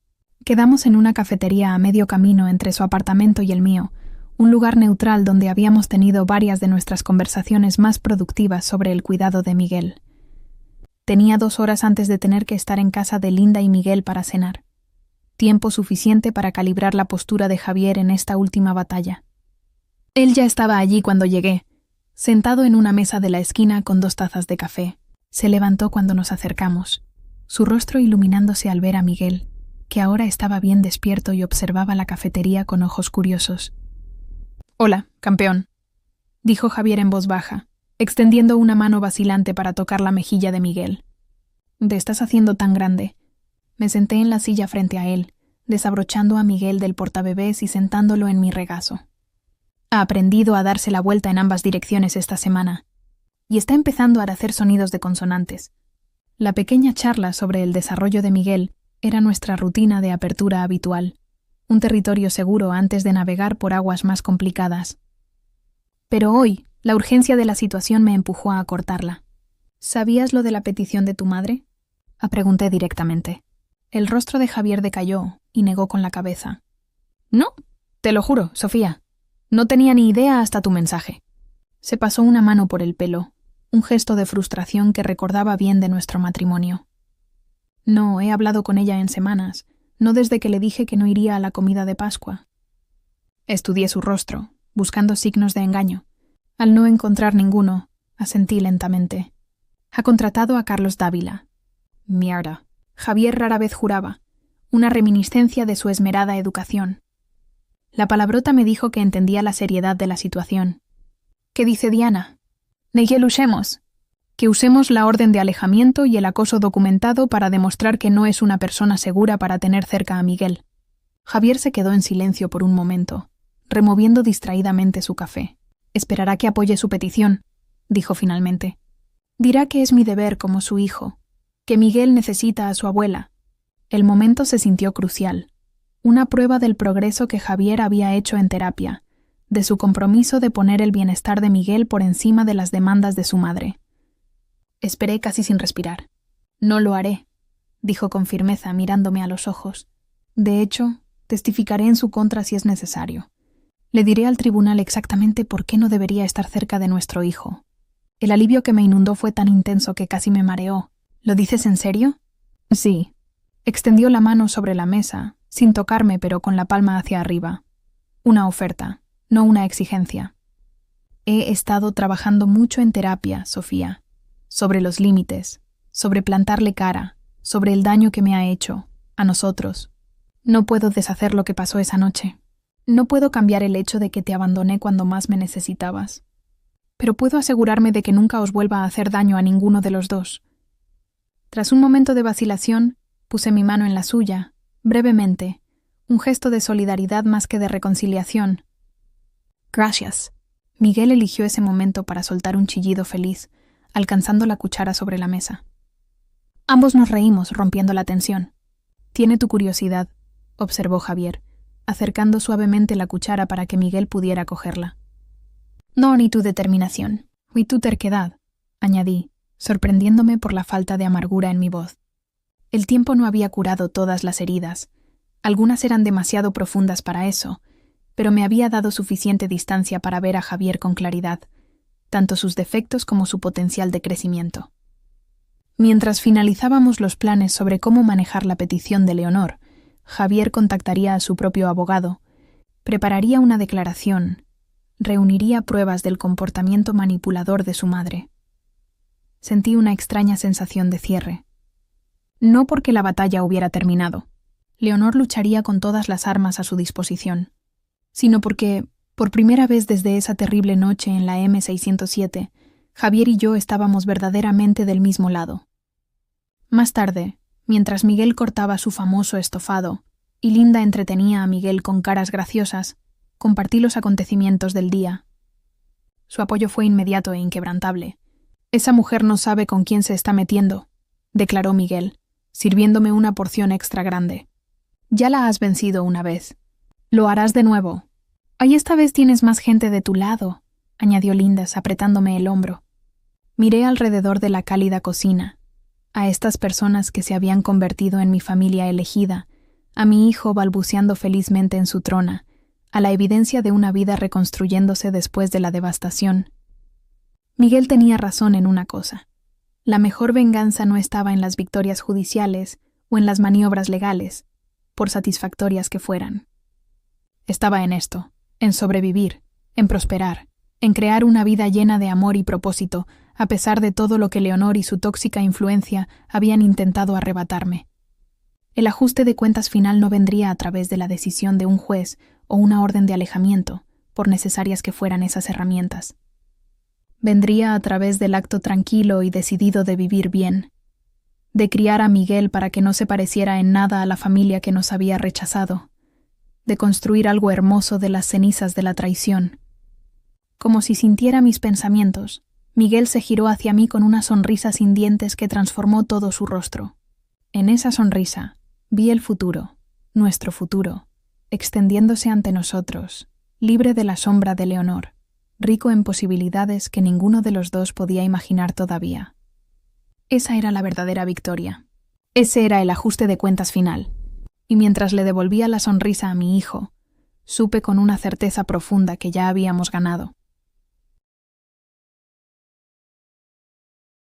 Quedamos en una cafetería a medio camino entre su apartamento y el mío, un lugar neutral donde habíamos tenido varias de nuestras conversaciones más productivas sobre el cuidado de Miguel. Tenía 2 horas antes de tener que estar en casa de Linda y Miguel para cenar. Tiempo suficiente para calibrar la postura de Javier en esta última batalla. Él ya estaba allí cuando llegué, sentado en una mesa de la esquina con 2 tazas de café. Se levantó cuando nos acercamos, su rostro iluminándose al ver a Miguel, que ahora estaba bien despierto y observaba la cafetería con ojos curiosos. «Hola, campeón», dijo Javier en voz baja, extendiendo una mano vacilante para tocar la mejilla de Miguel. «Te estás haciendo tan grande». Me senté en la silla frente a él, desabrochando a Miguel del portabebés y sentándolo en mi regazo. Ha aprendido a darse la vuelta en ambas direcciones esta semana, y está empezando a hacer sonidos de consonantes. La pequeña charla sobre el desarrollo de Miguel era nuestra rutina de apertura habitual, un territorio seguro antes de navegar por aguas más complicadas. Pero hoy, la urgencia de la situación me empujó a acortarla. ¿Sabías lo de la petición de tu madre?, pregunté directamente. El rostro de Javier decayó y negó con la cabeza. «No, te lo juro, Sofía. No tenía ni idea hasta tu mensaje». Se pasó una mano por el pelo, un gesto de frustración que recordaba bien de nuestro matrimonio. «No, he hablado con ella en semanas, no desde que le dije que no iría a la comida de Pascua». Estudié su rostro, buscando signos de engaño. Al no encontrar ninguno, asentí lentamente. «Ha contratado a Carlos Dávila». «Mierda». Javier rara vez juraba, una reminiscencia de su esmerada educación. La palabrota me dijo que entendía la seriedad de la situación. «¿Qué dice Diana?» «De que luchemos. Que usemos la orden de alejamiento y el acoso documentado para demostrar que no es una persona segura para tener cerca a Miguel». Javier se quedó en silencio por un momento, removiendo distraídamente su café. «Esperará que apoye su petición», dijo finalmente. «Dirá que es mi deber como su hijo, que Miguel necesita a su abuela». El momento se sintió crucial, una prueba del progreso que Javier había hecho en terapia, de su compromiso de poner el bienestar de Miguel por encima de las demandas de su madre. Esperé casi sin respirar. «No lo haré», dijo con firmeza mirándome a los ojos. «De hecho, testificaré en su contra si es necesario. Le diré al tribunal exactamente por qué no debería estar cerca de nuestro hijo». El alivio que me inundó fue tan intenso que casi me mareó. «¿Lo dices en serio?» «Sí». Extendió la mano sobre la mesa, sin tocarme pero con la palma hacia arriba. «Una oferta, no una exigencia. He estado trabajando mucho en terapia, Sofía, sobre los límites, sobre plantarle cara, sobre el daño que me ha hecho, a nosotros. No puedo deshacer lo que pasó esa noche. No puedo cambiar el hecho de que te abandoné cuando más me necesitabas. Pero puedo asegurarme de que nunca os vuelva a hacer daño a ninguno de los dos». Tras un momento de vacilación, puse mi mano en la suya, brevemente, un gesto de solidaridad más que de reconciliación. «Gracias». Miguel eligió ese momento para soltar un chillido feliz, alcanzando la cuchara sobre la mesa. Ambos nos reímos, rompiendo la tensión. «Tiene tu curiosidad», observó Javier, acercando suavemente la cuchara para que Miguel pudiera cogerla. «No, ni tu determinación, ni tu terquedad», añadí, sorprendiéndome por la falta de amargura en mi voz. El tiempo no había curado todas las heridas. Algunas eran demasiado profundas para eso, pero me había dado suficiente distancia para ver a Javier con claridad, tanto sus defectos como su potencial de crecimiento. Mientras finalizábamos los planes sobre cómo manejar la petición de Leonor, Javier contactaría a su propio abogado, prepararía una declaración, reuniría pruebas del comportamiento manipulador de su madre. Sentí una extraña sensación de cierre. No porque la batalla hubiera terminado. Leonor lucharía con todas las armas a su disposición, sino porque, por primera vez desde esa terrible noche en la M607, Javier y yo estábamos verdaderamente del mismo lado. Más tarde, mientras Miguel cortaba su famoso estofado y Linda entretenía a Miguel con caras graciosas, compartí los acontecimientos del día. Su apoyo fue inmediato e inquebrantable. «Esa mujer no sabe con quién se está metiendo», declaró Miguel, sirviéndome una porción extra grande. «Ya la has vencido una vez. Lo harás de nuevo. Ahí esta vez tienes más gente de tu lado», añadió Lindas, apretándome el hombro. Miré alrededor de la cálida cocina, a estas personas que se habían convertido en mi familia elegida, a mi hijo balbuceando felizmente en su trona, a la evidencia de una vida reconstruyéndose después de la devastación. Miguel tenía razón en una cosa. La mejor venganza no estaba en las victorias judiciales o en las maniobras legales, por satisfactorias que fueran. Estaba en esto, en sobrevivir, en prosperar, en crear una vida llena de amor y propósito, a pesar de todo lo que Leonor y su tóxica influencia habían intentado arrebatarme. El ajuste de cuentas final no vendría a través de la decisión de un juez o una orden de alejamiento, por necesarias que fueran esas herramientas. Vendría a través del acto tranquilo y decidido de vivir bien, de criar a Miguel para que no se pareciera en nada a la familia que nos había rechazado, de construir algo hermoso de las cenizas de la traición. Como si sintiera mis pensamientos, Miguel se giró hacia mí con una sonrisa sin dientes que transformó todo su rostro. En esa sonrisa vi el futuro, nuestro futuro, extendiéndose ante nosotros, libre de la sombra de Leonor, rico en posibilidades que ninguno de los dos podía imaginar todavía. Esa era la verdadera victoria. Ese era el ajuste de cuentas final. Y mientras le devolvía la sonrisa a mi hijo, supe con una certeza profunda que ya habíamos ganado.